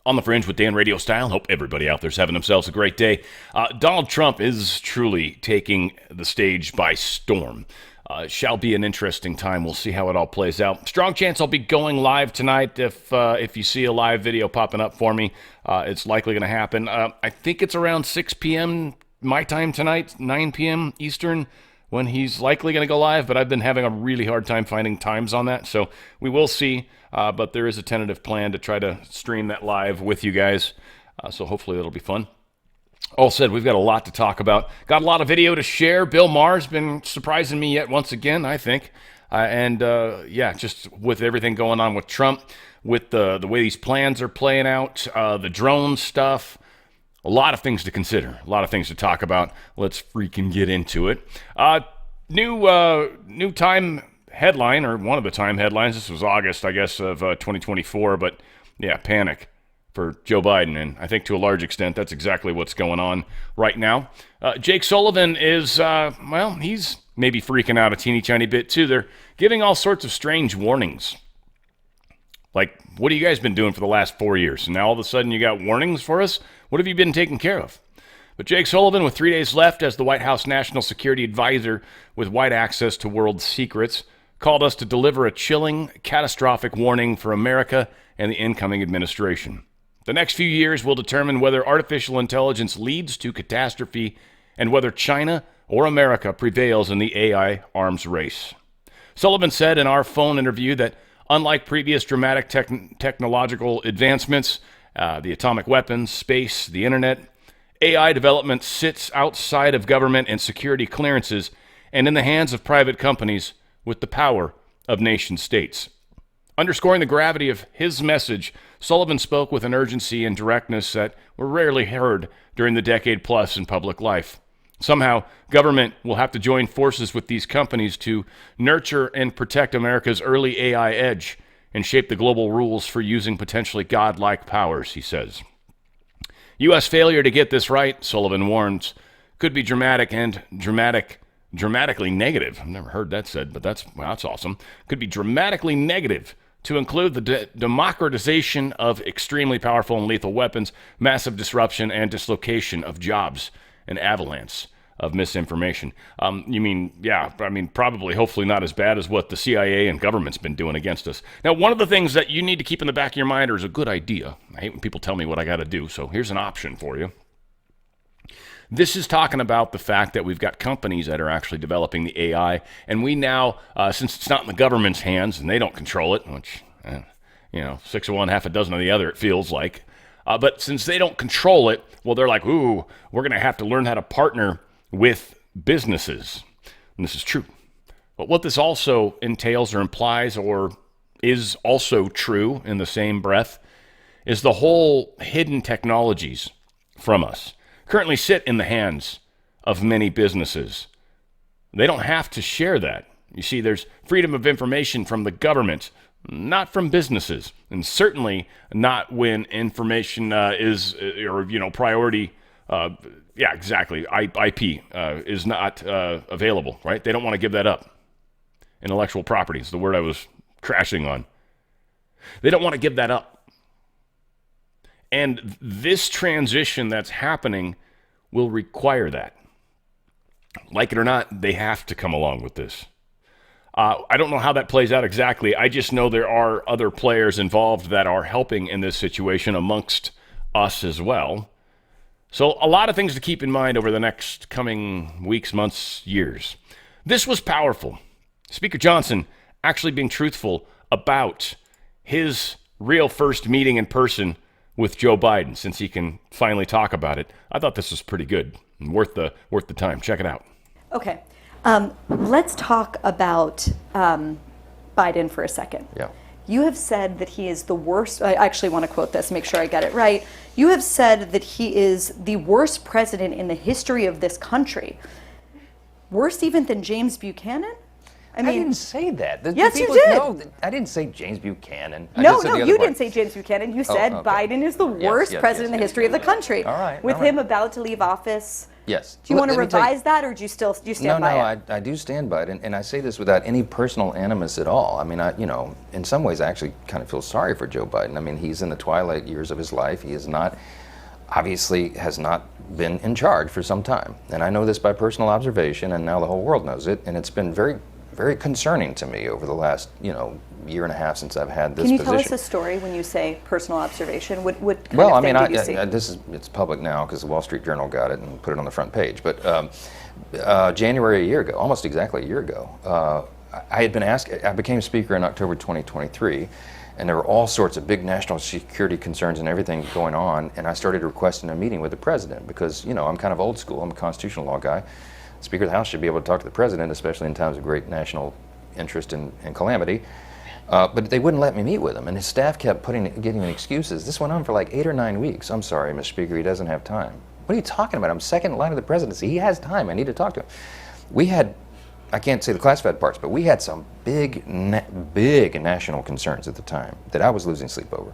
On the Fringe with Dan Radio Style. Hope everybody out there's having themselves a great day. Donald Trump is truly taking the stage by storm. Shall be an interesting time. We'll see how it all plays out. Strong chance I'll be going live tonight. If you see a live video popping up for me, it's likely going to happen. I think it's around 6 p.m. my time tonight, 9 p.m. Eastern, when he's likely going to go live, but I've been having a really hard time finding times on that, so we will see, but there is a tentative plan to try to stream that live with you guys, so hopefully that'll be fun. All said, we've got a lot to talk about. Got a lot of video to share. Bill Maher's been surprising me yet once again, I think, just with everything going on with Trump, with the way these plans are playing out, the drone stuff. A lot of things to consider, a lot of things to talk about. Let's freaking get into it. New Time headline, or one of the Time headlines. This was August, I guess, of 2024. But yeah, panic for Joe Biden. And I think to a large extent, that's exactly what's going on right now. Jake Sullivan is, he's maybe freaking out a teeny tiny bit too. They're giving all sorts of strange warnings. Like, what have you guys been doing for the last 4 years? And now all of a sudden you got warnings for us? What have you been taking care of? But Jake Sullivan, with 3 days left as the White House National Security Advisor with wide access to world secrets, called us to deliver a chilling, catastrophic warning for America and the incoming administration. The next few years will determine whether artificial intelligence leads to catastrophe and whether China or America prevails in the AI arms race. Sullivan said in our phone interview that unlike previous dramatic technological advancements, the atomic weapons, space, the internet, AI development sits outside of government and security clearances and in the hands of private companies with the power of nation states. Underscoring the gravity of his message, Sullivan spoke with an urgency and directness that were rarely heard during the decade plus in public life. Somehow, government will have to join forces with these companies to nurture and protect America's early AI edge and shape the global rules for using potentially godlike powers, he says. U.S. failure to get this right, Sullivan warns, could be dramatically negative. I've never heard that said, but that's awesome. Could be dramatically negative to include the democratization of extremely powerful and lethal weapons, massive disruption and dislocation of jobs, an avalanche of misinformation. Probably, hopefully not as bad as what the CIA and government's been doing against us. Now, one of the things that you need to keep in the back of your mind, or is a good idea, I hate when people tell me what I got to do, so here's an option for you. This is talking about the fact that we've got companies that are actually developing the AI, and we now, since it's not in the government's hands and they don't control it, which, 6 of one, half a dozen of the other, it feels like, but since they don't control it, well, they're like, ooh, we're going to have to learn how to partner with businesses. And this is true. But what this also entails or implies, or is also true in the same breath, is the whole hidden technologies from us currently sit in the hands of many businesses. They don't have to share that. You see, there's freedom of information from the government, not from businesses, and certainly not when information priority. IP is not available, right? They don't want to give that up. Intellectual property is the word I was crashing on. They don't want to give that up. And this transition that's happening will require that. Like it or not, they have to come along with this. I don't know how that plays out exactly. I just know there are other players involved that are helping in this situation amongst us as well. So a lot of things to keep in mind over the next coming weeks, months, years. This was powerful. Speaker Johnson actually being truthful about his real first meeting in person with Joe Biden, since he can finally talk about it. I thought this was pretty good and worth the time. Check it out. Okay. Let's talk about Biden for a second. Yeah. You have said that he is the worst. I actually want to quote this, make sure I get it right. You have said that he is the worst president in the history of this country. Worse even than James Buchanan? I didn't say that. Yes, you did. No, I didn't say James Buchanan. No, you didn't say James Buchanan. You said okay. Biden is the worst president in the history of the country. All right. With him about to leave office, Yes. Do you want to revise that, or do you stand by it? No, I do stand by it, and I say this without any personal animus at all. I mean, in some ways, I actually kind of feel sorry for Joe Biden. I mean, he's in the twilight years of his life. He is not, obviously, has not been in charge for some time, and I know this by personal observation, and now the whole world knows it, and it's been very, very concerning to me over the last, year and a half since I've had this position. Can you tell us a story when you say personal observation? What kind well, of I thing mean, did you see? it's public now because the Wall Street Journal got it and put it on the front page. But January a year ago, almost exactly a year ago, I had been asked. I became Speaker in October 2023, and there were all sorts of big national security concerns and everything going on. And I started requesting a meeting with the president because I'm kind of old school. I'm a constitutional law guy. Speaker of the House should be able to talk to the president, especially in times of great national interest and calamity. But they wouldn't let me meet with him, and his staff kept giving me excuses. This went on for like 8 or 9 weeks. I'm sorry, Mr. Speaker, he doesn't have time. What are you talking about? I'm second in line of the presidency. He has time. I need to talk to him. We had, I can't say the classified parts, but we had some big national concerns at the time that I was losing sleep over.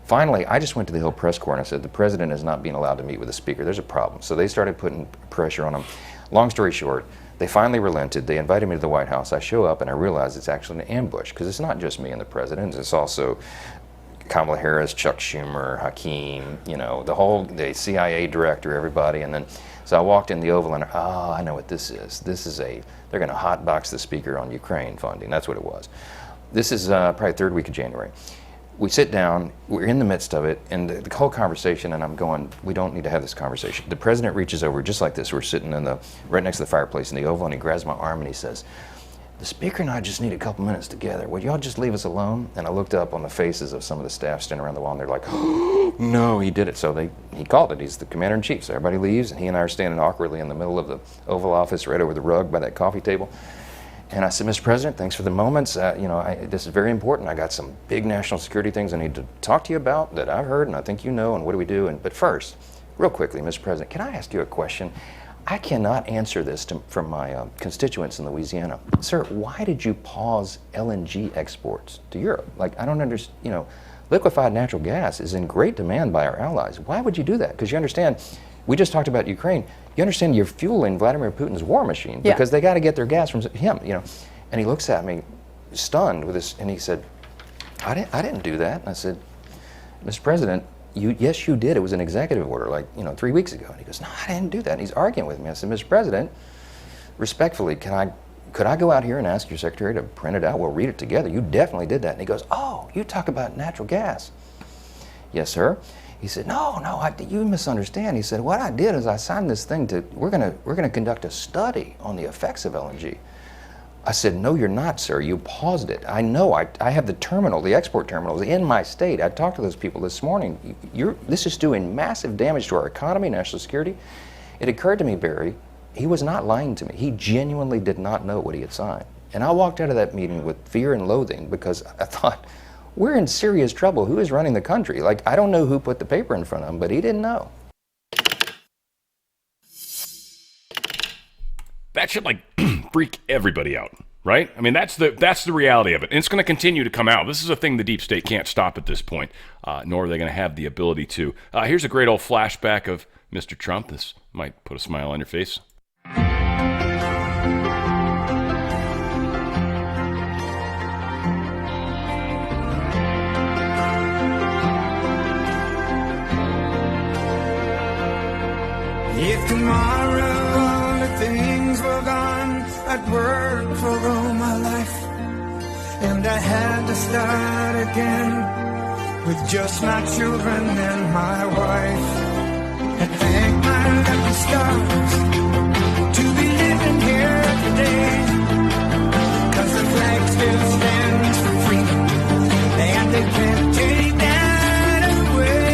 Finally, I just went to the Hill Press Corps and I said, the president is not being allowed to meet with the speaker. There's a problem. So they started putting pressure on him. Long story short, they finally relented. They invited me to the White House. I show up and I realize it's actually an ambush because it's not just me and the president. It's also Kamala Harris, Chuck Schumer, Hakeem, the CIA director, everybody. And then, so I walked in the Oval and, I know what this is. They're going to hotbox the speaker on Ukraine funding. That's what it was. This is probably third week of January. We sit down, we're in the midst of it, and the whole conversation, and I'm going, we don't need to have this conversation. The president reaches over just like this. We're sitting right next to the fireplace in the Oval, and he grabs my arm and he says, the speaker and I just need a couple minutes together. Would y'all just leave us alone? And I looked up on the faces of some of the staff standing around the wall, and they're like, oh, no, he did it. So he called it. He's the commander-in-chief. So everybody leaves, and he and I are standing awkwardly in the middle of the Oval Office right over the rug by that coffee table. And I said, Mr. President, thanks for the moments. This is very important. I got some big national security things I need to talk to you about that I've heard, and I think you know, and what do we do? But first, real quickly, Mr. President, can I ask you a question? I cannot answer this from my constituents in Louisiana. Sir, why did you pause LNG exports to Europe? I don't understand, liquefied natural gas is in great demand by our allies. Why would you do that? Because you understand, we just talked about Ukraine. You understand you're fueling Vladimir Putin's war machine because they got to get their gas from him, And he looks at me, stunned with this, and he said, I didn't do that. And I said, Mr. President, yes, you did. It was an executive order 3 weeks ago. And he goes, no, I didn't do that. And he's arguing with me. I said, Mr. President, respectfully, could I go out here and ask your secretary to print it out? We'll read it together. You definitely did that. And he goes, oh, you talk about natural gas. Yes, sir. He said, no, you misunderstand. He said, what I did is I signed this thing we're gonna conduct a study on the effects of LNG. I said, no, you're not, sir. You paused it. I know. I have the export terminals in my state. I talked to those people this morning. This is doing massive damage to our economy, national security. It occurred to me, Barry, he was not lying to me. He genuinely did not know what he had signed. And I walked out of that meeting with fear and loathing because I thought, we're in serious trouble. Who is running the country? I don't know who put the paper in front of him, but he didn't know. That should freak everybody out, right? I mean, that's the reality of it. And it's going to continue to come out. This is a thing the deep state can't stop at this point, nor are they going to have the ability to. Here's a great old flashback of Mr. Trump. This might put a smile on your face. If tomorrow all the things were gone, I'd work for all my life, and I had to start again with just my children and my wife. And thank my lucky stars to be living here today, 'cause the flag still stands for freedom, and they can't take that away.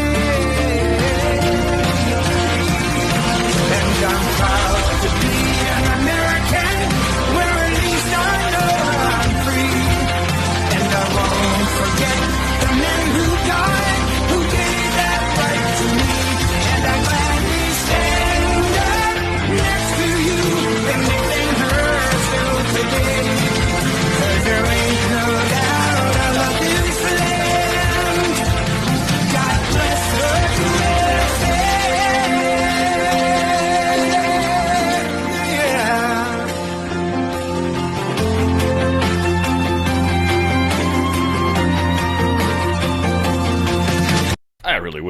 And I'm proud to be an American, where at least I know I'm free. And I won't forget the men who died, who gave that right to me. And I gladly stand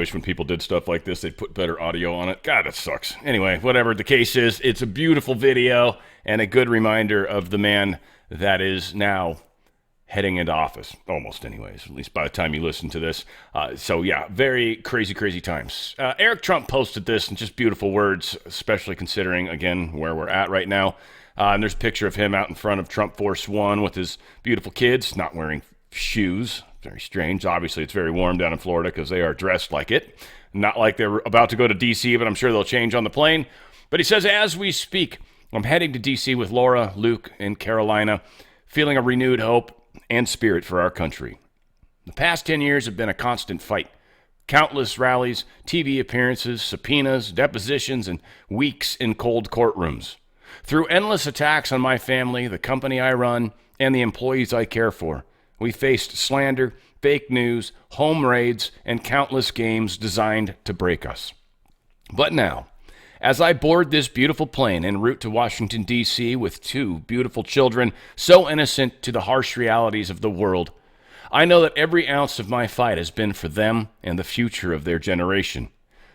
wish when people did stuff like this, they'd put better audio on it. God, that sucks. Anyway, whatever the case is, it's a beautiful video and a good reminder of the man that is now heading into office. Almost anyways, at least by the time you listen to this. So yeah, very crazy, crazy times. Eric Trump posted this in just beautiful words, especially considering, again, where we're at right now. And there's a picture of him out in front of Trump Force One with his beautiful kids, not wearing shoes. Very strange. Obviously, it's very warm down in Florida because they are dressed like it. Not like they're about to go to D.C., but I'm sure they'll change on the plane. But he says, as we speak, I'm heading to D.C. with Laura, Luke, and Carolina, feeling a renewed hope and spirit for our country. The past 10 years have been a constant fight. Countless rallies, TV appearances, subpoenas, depositions, and weeks in cold courtrooms. Through endless attacks on my family, the company I run, and the employees I care for, we faced slander, fake news, home raids, and countless games designed to break us. But now, as I board this beautiful plane en route to Washington, D.C. with two beautiful children, so innocent to the harsh realities of the world, I know that every ounce of my fight has been for them and the future of their generation.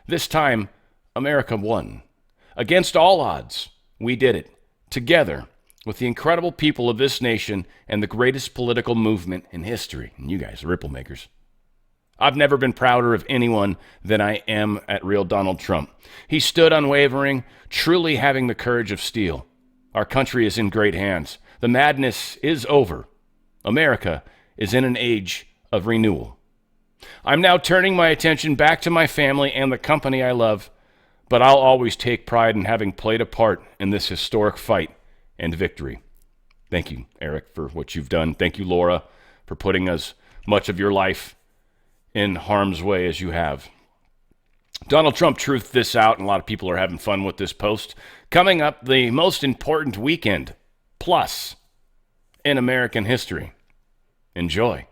This time, America won. Against all odds, we did it, together, with the incredible people of this nation and the greatest political movement in history. And you guys, the ripple makers. I've never been prouder of anyone than I am at real Donald Trump. He stood unwavering, truly having the courage of steel. Our country is in great hands. The madness is over. America is in an age of renewal. I'm now turning my attention back to my family and the company I love, but I'll always take pride in having played a part in this historic fight and victory. Thank you, Eric, for what you've done. Thank you, Laura, for putting as much of your life in harm's way as you have. Donald Trump truthed this out, and a lot of people are having fun with this post. Coming up, the most important weekend, plus, in American history. Enjoy.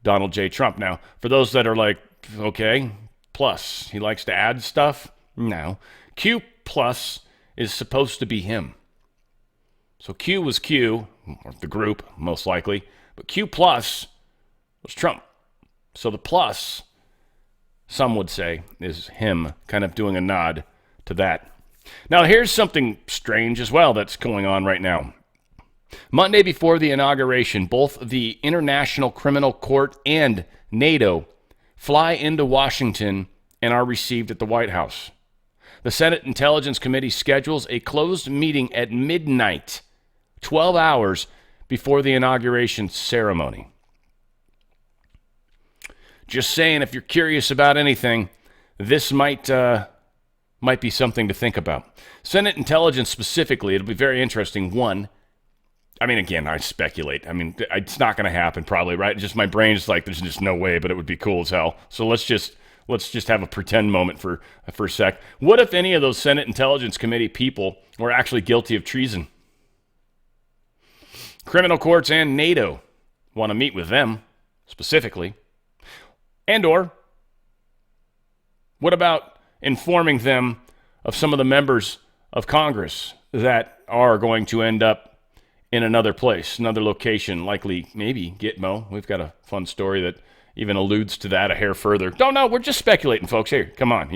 Donald J. Trump. Now, for those that are like, okay, plus, he likes to add stuff? No. Q plus is supposed to be him. So Q was Q, or the group, most likely, but Q plus was Trump. So the plus, some would say, is him, kind of doing a nod to that. Now, here's something strange as well that's going on right now. Monday before the inauguration, both the International Criminal Court and NATO fly into Washington and are received at the White House. The Senate Intelligence Committee schedules a closed meeting at midnight, 12 hours before the inauguration ceremony. Just saying, if you're curious about anything, this might be something to think about. Senate intelligence specifically, it'll be very interesting. One, I mean, again, I speculate. I mean, it's not going to happen probably, right? Just my brain's like, there's just no way, but it would be cool as hell. So let's just have a pretend moment for a sec. What if any of those Senate Intelligence Committee people were actually guilty of treason? Criminal courts and NATO want to meet with them specifically. And or, what about informing them of some of the members of Congress that are going to end up in another place, another location, likely maybe Gitmo? We've got a fun story that even alludes to that a hair further. Don't know, we're just speculating, folks. Here, come on,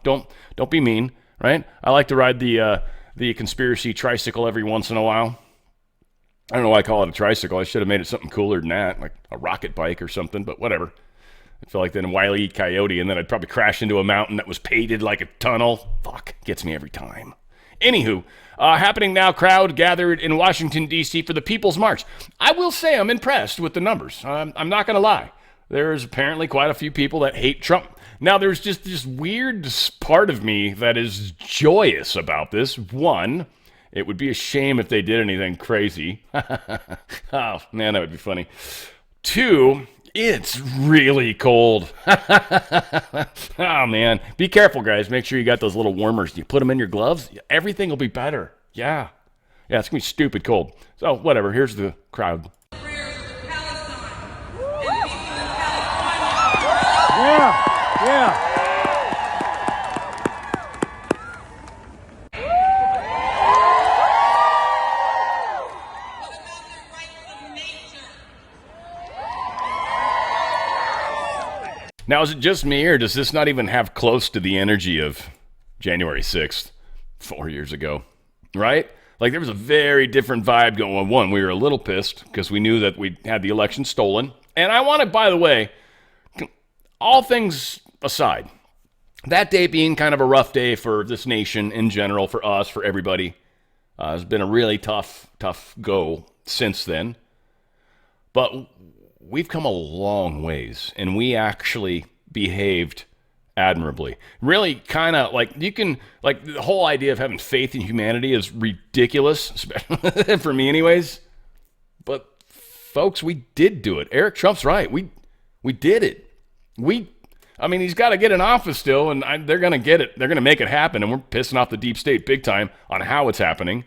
don't be mean, right? I like to ride the conspiracy tricycle every once in a while. I don't know why I call it a tricycle. I should have made it something cooler than that, like a rocket bike or something, but whatever. I feel like then Wile E. Coyote, and then I'd probably crash into a mountain that was painted like a tunnel. Fuck, gets me every time. Anywho, happening now, crowd gathered in Washington, D.C. for the People's March. I will say I'm impressed with the numbers. I'm not going to lie. There's apparently quite a few people that hate Trump. Now, there's just this weird part of me that is joyous about this. One, it would be a shame if they did anything crazy. Oh, man, that would be funny. Two, it's really cold. Oh, man. Be careful, guys. Make sure you got those little warmers. You put them in your gloves, everything will be better. Yeah. Yeah, it's going to be stupid cold. So, whatever. Here's the crowd. Yeah. Now, is it just me, or does this not even have close to the energy of January 6th, 4 years ago, right? Like, there was a very different vibe going on. One, we were a little pissed because we knew that we had the election stolen. And I want to, by the way, all things aside, that day being kind of a rough day for this nation in general, for us, for everybody, it's been a really tough go since then. But we've come a long ways, and we actually behaved admirably. Really kind of like, you can, like, the whole idea of having faith in humanity is ridiculous, especially for me anyways. But folks, we did do it. Eric Trump's right. We did it. I mean, he's got to get in office still, and they're going to get it. They're going to make it happen, and we're pissing off the deep state big time on how it's happening.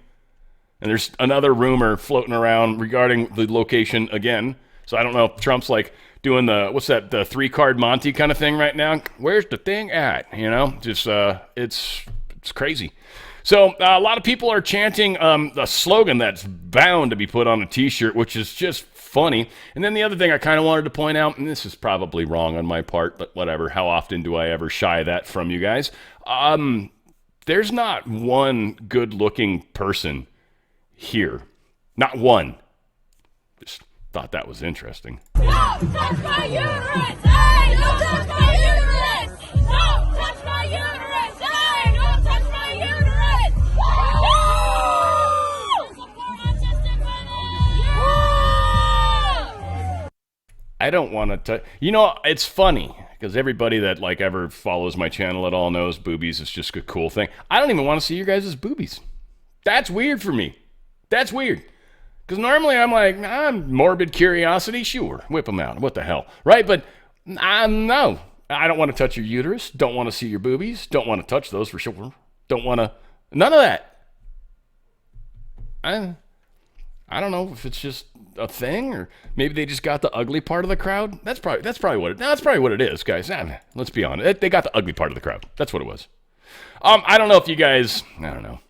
And there's another rumor floating around regarding the location again. So I don't know if Trump's like doing the 3-card Monty kind of thing right now. Where's the thing at? Just it's crazy. So a lot of people are chanting a slogan that's bound to be put on a T-shirt, which is just funny. And then the other thing I kind of wanted to point out, and this is probably wrong on my part, but whatever. How often do I ever shy that from you guys? There's not one good-looking person here. Not one. Just thought that was interesting. Don't touch my uterus! Hey, don't touch my uterus! Don't touch my uterus! Hey, don't touch my uterus! Support autistic women! I don't want to touch. It's funny because everybody that like ever follows my channel at all knows boobies is just a cool thing. I don't even want to see your guys' boobies. That's weird for me. That's weird. Because normally I'm like, morbid curiosity, sure, whip them out. What the hell, right? But no, I don't want to touch your uterus. Don't want to see your boobies. Don't want to touch those for sure. Don't want to, none of that. I don't know if it's just a thing, or maybe they just got the ugly part of the crowd. That's probably what it is, guys. Let's be honest. They got the ugly part of the crowd. That's what it was. I don't know if you guys, I don't know.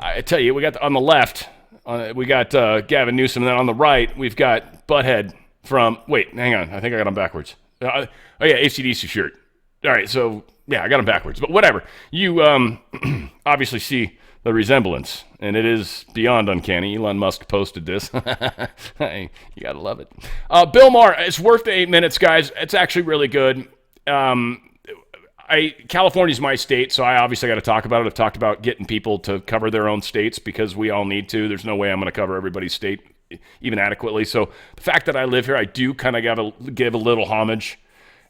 I tell you, we got on the left, we got Gavin Newsom, and then on the right, we've got Butthead from, wait, hang on, I think I got him backwards. Oh yeah, AC/DC shirt. All right, so, yeah, I got him backwards, but whatever. You obviously see the resemblance, and it is beyond uncanny. Elon Musk posted this. Hey, you gotta love it. Bill Maher, it's worth the 8 minutes, guys. It's actually really good. California's my state, so I obviously got to talk about it. I've talked about getting people to cover their own states because we all need to. There's no way I'm going to cover everybody's state even adequately. So the fact that I live here, I do kind of give a little homage,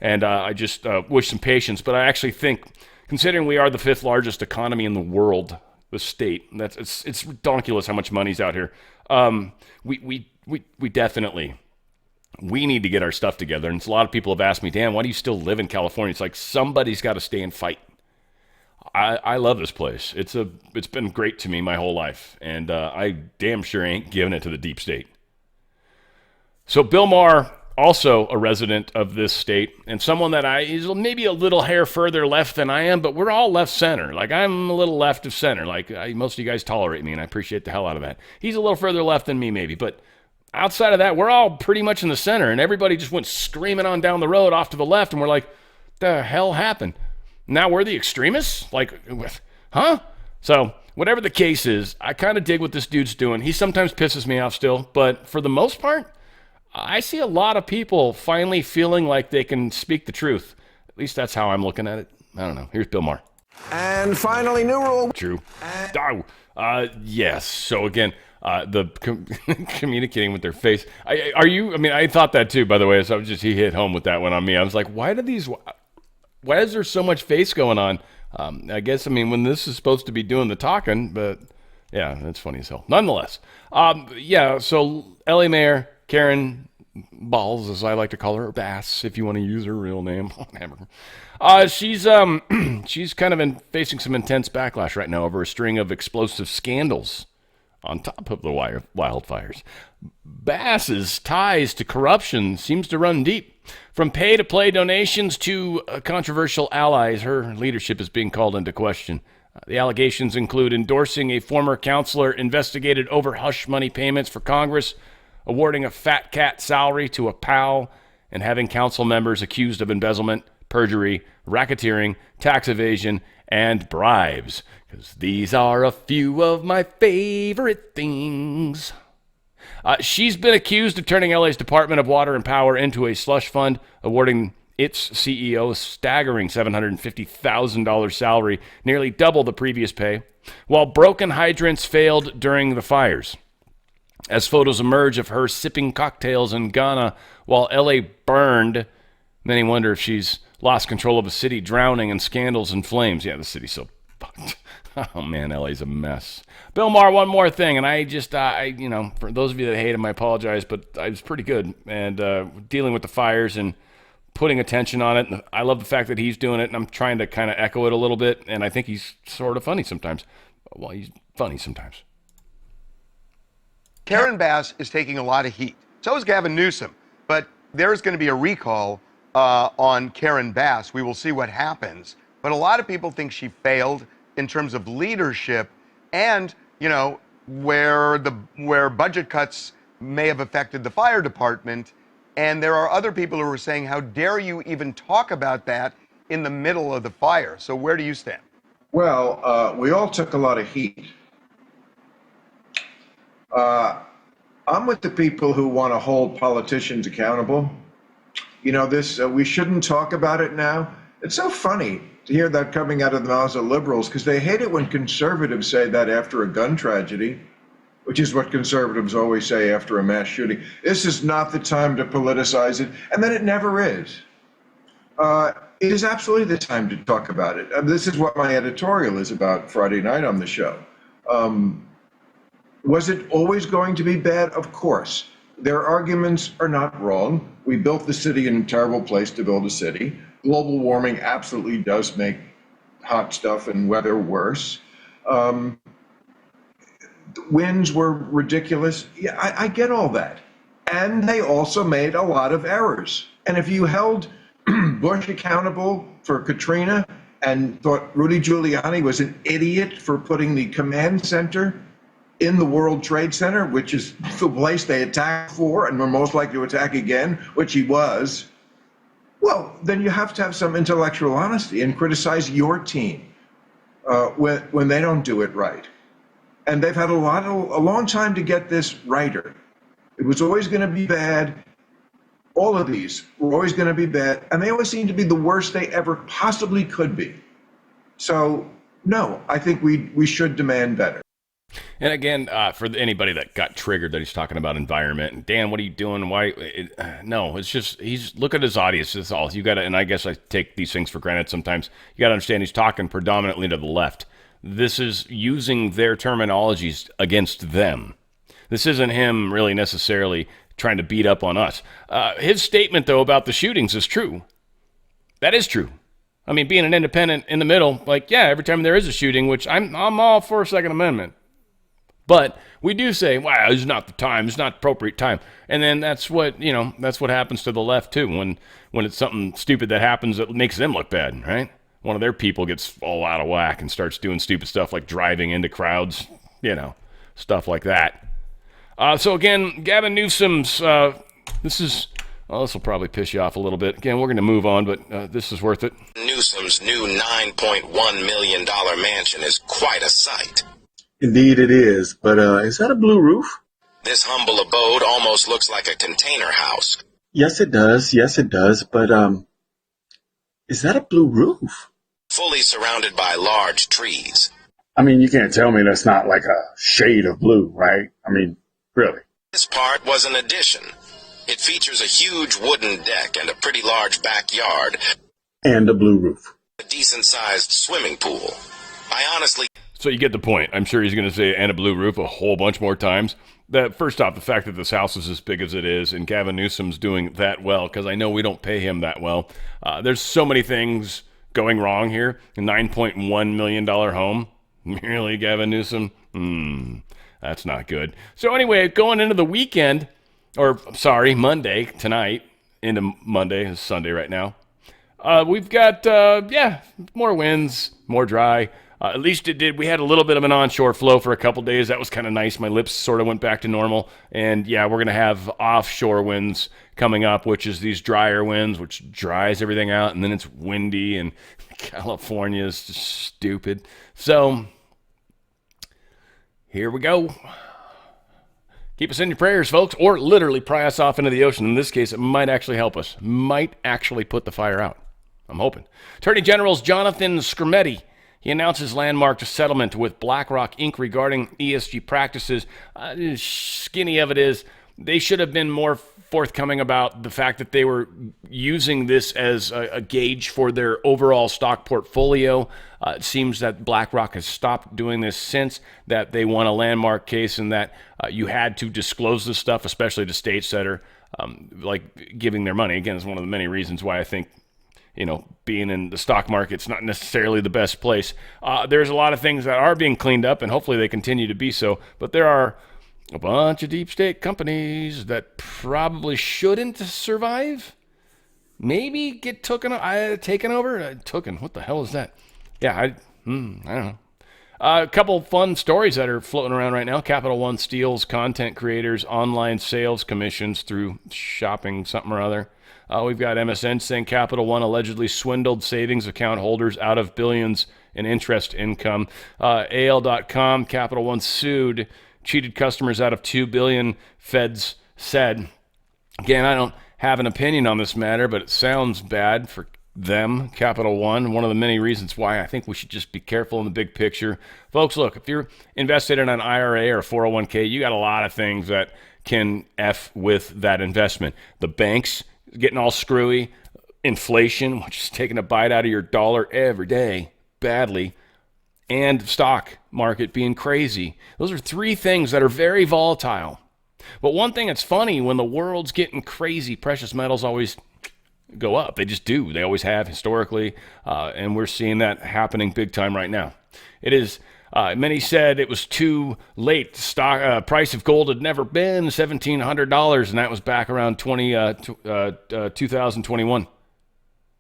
and I just wish some patience. But I actually think, considering we are the 5th largest economy in the world, the state, it's ridiculous how much money's out here. We definitely. We need to get our stuff together. And a lot of people have asked me, Dan, why do you still live in California? It's like somebody's got to stay and fight. I love this place. It's been great to me my whole life. And I damn sure ain't giving it to the deep state. So Bill Maher, also a resident of this state, and someone that he's maybe a little hair further left than I am, but we're all left center. Like, I'm a little left of center. Like, most of you guys tolerate me, and I appreciate the hell out of that. He's a little further left than me, maybe, but outside of that, we're all pretty much in the center, and everybody just went screaming on down the road off to the left, and we're like, the hell happened? Now we're the extremists? Like, huh? So, whatever the case is, I kind of dig what this dude's doing. He sometimes pisses me off still, but for the most part, I see a lot of people finally feeling like they can speak the truth. At least that's how I'm looking at it. I don't know. Here's Bill Maher. And finally, new rule. True. Yes. So again, communicating with their face. I thought that too, by the way. So he hit home with that one on me. I was like, why is there so much face going on? I guess, when this is supposed to be doing the talking, but yeah, that's funny as hell. Nonetheless. So LA Mayor Karen Balls, as I like to call her, or Bass, if you want to use her real name. She's kind of facing some intense backlash right now over a string of explosive scandals on top of the wildfires. Bass's ties to corruption seems to run deep. From pay-to-play donations to controversial allies, her leadership is being called into question. The allegations include endorsing a former counselor investigated over hush money payments for Congress, awarding a fat cat salary to a pal, and having council members accused of embezzlement, perjury, racketeering, tax evasion, and bribes. Because these are a few of my favorite things. She's been accused of turning LA's Department of Water and Power into a slush fund, awarding its CEO a staggering $750,000 salary, nearly double the previous pay, while broken hydrants failed during the fires. As photos emerge of her sipping cocktails in Ghana while LA burned, many wonder if she's lost control of a city drowning in scandals and flames. Yeah, the city's so fucked. Oh man, LA's a mess. Bill Maher, one more thing, and for those of you that hate him, I apologize, but I was pretty good and dealing with the fires and putting attention on it. And I love the fact that he's doing it, and I'm trying to kind of echo it a little bit, and I think he's sort of funny sometimes. Well, he's funny sometimes. Karen Bass is taking a lot of heat. So is Gavin Newsom, but there's going to be a recall on Karen Bass. We will see what happens. But a lot of people think she failed in terms of leadership and, where budget cuts may have affected the fire department. And there are other people who are saying, how dare you even talk about that in the middle of the fire? So where do you stand? Well, we all took a lot of heat. I'm with the people who want to hold politicians accountable. We shouldn't talk about it now. It's so funny to hear that coming out of the mouths of liberals, because they hate it when conservatives say that after a gun tragedy, which is what conservatives always say after a mass shooting. This is not the time to politicize it, and then it never is. It is absolutely the time to talk about it. This is what my editorial is about Friday night on the show. Was it always going to be bad? Of course. Their arguments are not wrong. We built the city in a terrible place to build a city. Global warming absolutely does make hot stuff and weather worse. Winds were ridiculous. Yeah, I get all that. And they also made a lot of errors. And if you held Bush accountable for Katrina and thought Rudy Giuliani was an idiot for putting the command center in the World Trade Center, which is the place they attacked for and were most likely to attack again, which he was, well, then you have to have some intellectual honesty and criticize your team when they don't do it right. And they've had a long time to get this righter. It was always going to be bad. All of these were always going to be bad, and they always seem to be the worst they ever possibly could be. So, no, I think we should demand better. And again, for anybody that got triggered that he's talking about environment, and Dan, what are you doing? Why? No, it's just look at his audience. That's all. You got to, and I guess I take these things for granted sometimes. You got to understand he's talking predominantly to the left. This is using their terminologies against them. This isn't him really necessarily trying to beat up on us. His statement, though, about the shootings is true. That is true. I mean, being an independent in the middle, every time there is a shooting, which I'm all for Second Amendment. But we do say, wow, it's not the time, it's not the appropriate time. And then that's what happens to the left too, when it's something stupid that happens that makes them look bad, right? One of their people gets all out of whack and starts doing stupid stuff like driving into crowds, stuff like that. So again, Gavin Newsom's, this will probably piss you off a little bit. Again, we're going to move on, but this is worth it. Newsom's new $9.1 million mansion is quite a sight. Indeed it is, but is that a blue roof? This humble abode almost looks like a container house. Yes, it does, but is that a blue roof? Fully surrounded by large trees. I mean, you can't tell me that's not like a shade of blue, right? I mean, really. This part was an addition. It features a huge wooden deck and a pretty large backyard. And a blue roof. A decent-sized swimming pool. I honestly... So you get the point. I'm sure he's going to say and a blue roof a whole bunch more times. First off, the fact that this house is as big as it is and Gavin Newsom's doing that well, because I know we don't pay him that well. There's so many things going wrong here. A $9.1 million home. Really, Gavin Newsom? That's not good. So anyway, going into the weekend, Monday, tonight, into Monday, it's Sunday right now. We've got, more winds, more dry. At least it did. We had a little bit of an onshore flow for a couple days. That was kind of nice. My lips sort of went back to normal. And yeah, we're going to have offshore winds coming up, which is these drier winds, which dries everything out. And then it's windy, and California is just stupid. So here we go. Keep us in your prayers, folks, or literally pry us off into the ocean. In this case, it might actually help us. Might actually put the fire out. I'm hoping. Attorney General's Jonathan Skrmetti. He announces landmark settlement with BlackRock Inc. regarding ESG practices. Skinny of it is, they should have been more forthcoming about the fact that they were using this as a gauge for their overall stock portfolio. It seems that BlackRock has stopped doing this since that they won a landmark case, and that you had to disclose this stuff, especially to states that are like giving their money. Again, it's one of the many reasons why I think, being in the stock market's not necessarily the best place. There's a lot of things that are being cleaned up, and hopefully they continue to be so. But there are a bunch of deep state companies that probably shouldn't survive. Maybe get taken over. What the hell is that? Yeah, I don't know. A couple fun stories that are floating around right now. Capital One steals content creators' online sales commissions through shopping something or other. We've got MSN saying Capital One allegedly swindled savings account holders out of billions in interest income. AL.com, Capital One sued, cheated customers out of $2 billion, feds said. Again, I don't have an opinion on this matter, but it sounds bad for them, Capital One. One of the many reasons why I think we should just be careful in the big picture. Folks, look, if you're invested in an IRA or a 401k, you got a lot of things that can F with that investment. The banks getting all screwy, inflation, which is taking a bite out of your dollar every day, badly, and stock market being crazy. Those are three things that are very volatile. But one thing that's funny, when the world's getting crazy, precious metals always go up. They just do. They always have historically, and we're seeing that happening big time right now. It is. Many said it was too late. Stock price of gold had never been $1,700, and that was back around 2021.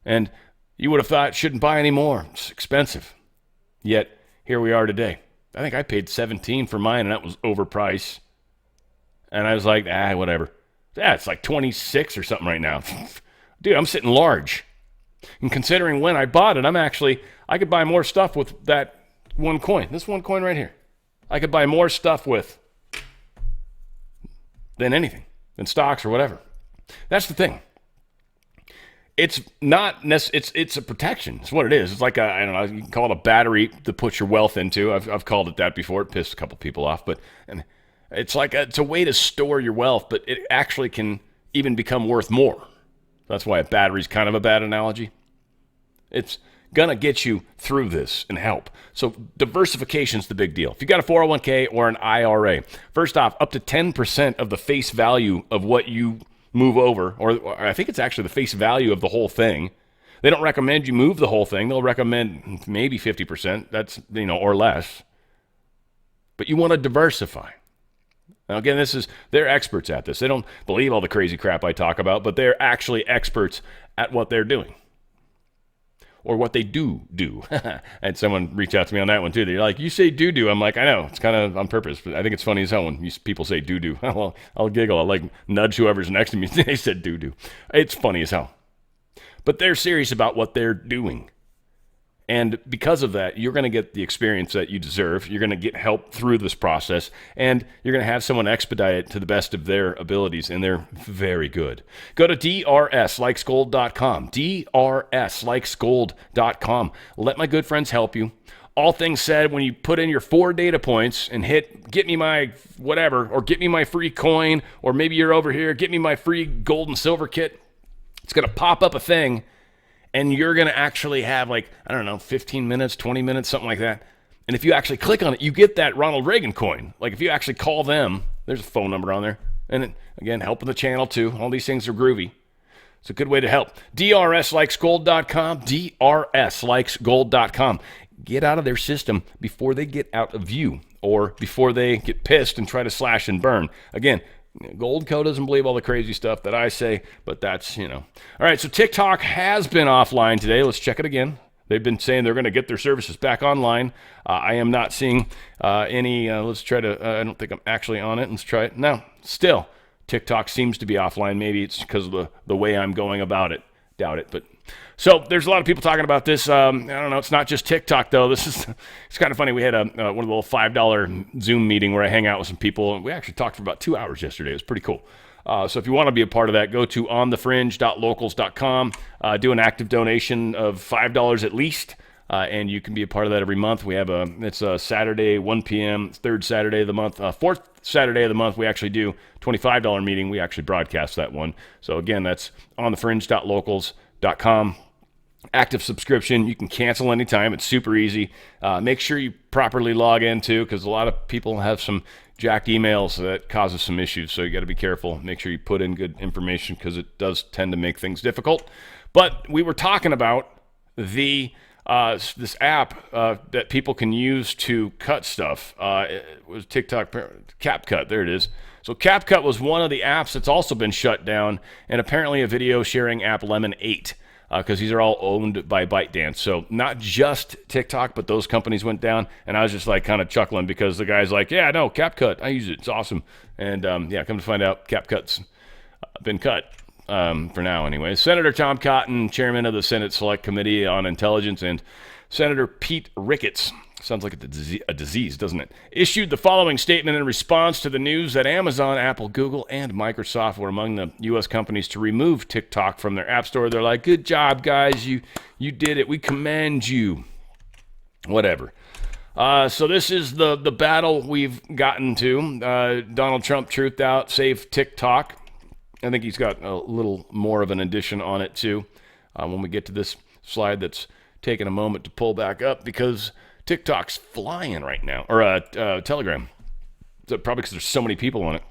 And you would have thought, shouldn't buy any more. It's expensive. Yet here we are today. I think I paid $17 for mine, and that was overpriced. And I was like, whatever. Yeah, it's like 26 or something right now. Dude, I'm sitting large. And considering when I bought it, I could buy more stuff with that one coin. This one coin right here. I could buy more stuff with than anything, than stocks or whatever. That's the thing. It's not it's a protection. It's what it is. It's like I don't know, you can call it a battery to put your wealth into. I've called it that before. It pissed a couple people off, but it's like it's a way to store your wealth, but it actually can even become worth more. That's why a battery's kind of a bad analogy. It's gonna get you through this and help. So diversification's the big deal. If you got a 401k or an IRA, first off, up to 10% of the face value of what you move over, or I think it's actually the face value of the whole thing. They don't recommend you move the whole thing. They'll recommend maybe 50%. That's, or less. But you want to diversify. Now, again, they're experts at this. They don't believe all the crazy crap I talk about, but they're actually experts at what they're doing. Or what they do. And someone reached out to me on that one too. They're like, you say do. I'm like, I know, it's kind of on purpose, but I think it's funny as hell when people say do. Well, I'll giggle. I'll like nudge whoever's next to me. They said do. It's funny as hell. But they're serious about what they're doing. And because of that, you're going to get the experience that you deserve. You're going to get help through this process, and you're going to have someone expedite it to the best of their abilities, and they're very good. Go to drslikesgold.com, drslikesgold.com. Let my good friends help you. All things said, when you put in your 4 data points and hit get me my whatever, or get me my free coin, or maybe you're over here, get me my free gold and silver kit, it's going to pop up a thing. And you're going to actually have 15 minutes, 20 minutes, something like that. And if you actually click on it, you get that Ronald Reagan coin. Like if you actually call them, there's a phone number on there. And again, helping the channel too. All these things are groovy. It's a good way to help. drslikesgold.com, drslikesgold.com. Get out of their system before they get out of you, or before they get pissed and try to slash and burn. Again, Goldco doesn't believe all the crazy stuff that I say, but that's, All right, so TikTok has been offline today. Let's check it again. They've been saying they're going to get their services back online. I am not seeing any. Let's try to. I don't think I'm actually on it. Let's try it. No, still, TikTok seems to be offline. Maybe it's because of the way I'm going about it. Doubt it, but. So there's a lot of people talking about this. I don't know. It's not just TikTok though. It's kind of funny. We had one of the little $5 Zoom meeting where I hang out with some people, and we actually talked for about 2 hours yesterday. It was pretty cool. So if you want to be a part of that, go to onthefringe.locals.com. Do an active donation of $5 at least, and you can be a part of that every month. We have it's a Saturday, 1 p.m., third Saturday of the month, fourth Saturday of the month. We actually do $25 meeting. We actually broadcast that one. So again, that's onthefringe.locals.com. Active subscription. You can cancel anytime. It's super easy. Make sure you properly log in too, because a lot of people have some jacked emails that causes some issues. So you got to be careful. Make sure you put in good information because it does tend to make things difficult. But we were talking about this app that people can use to cut stuff. It was TikTok CapCut. There it is. So CapCut was one of the apps that's also been shut down, and apparently a video sharing app Lemon 8. Because these are all owned by ByteDance. So not just TikTok, but those companies went down. And I was just like kind of chuckling because the guy's like, yeah, no, CapCut, I use it. It's awesome. And yeah, come to find out, CapCut's been cut for now anyway. Senator Tom Cotton, chairman of the Senate Select Committee on Intelligence, and Senator Pete Ricketts, sounds like a disease, doesn't it, issued the following statement in response to the news that Amazon, Apple, Google, and Microsoft were among the U.S. companies to remove TikTok from their app store. They're like, good job, guys. You did it. We commend you. Whatever. So this is the battle we've gotten to. Donald Trump truthed out, save TikTok. I think he's got a little more of an addition on it, too, when we get to this slide that's taking a moment to pull back up because TikTok's flying right now, or Telegram. So probably because there's so many people on it.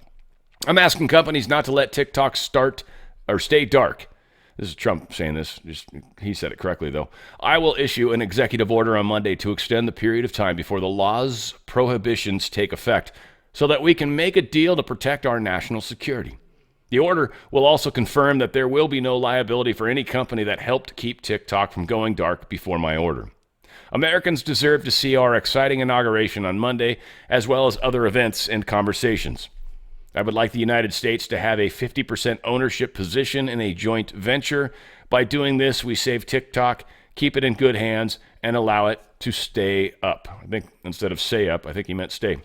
I'm asking companies not to let TikTok start or stay dark. This is Trump saying this. He said it correctly, though. I will issue an executive order on Monday to extend the period of time before the law's prohibitions take effect so that we can make a deal to protect our national security. The order will also confirm that there will be no liability for any company that helped keep TikTok from going dark before my order. Americans deserve to see our exciting inauguration on Monday, as well as other events and conversations. I would like the United States to have a 50% ownership position in a joint venture. By doing this, we save TikTok, keep it in good hands, and allow it to stay up. I think instead of say up, I think he meant stay.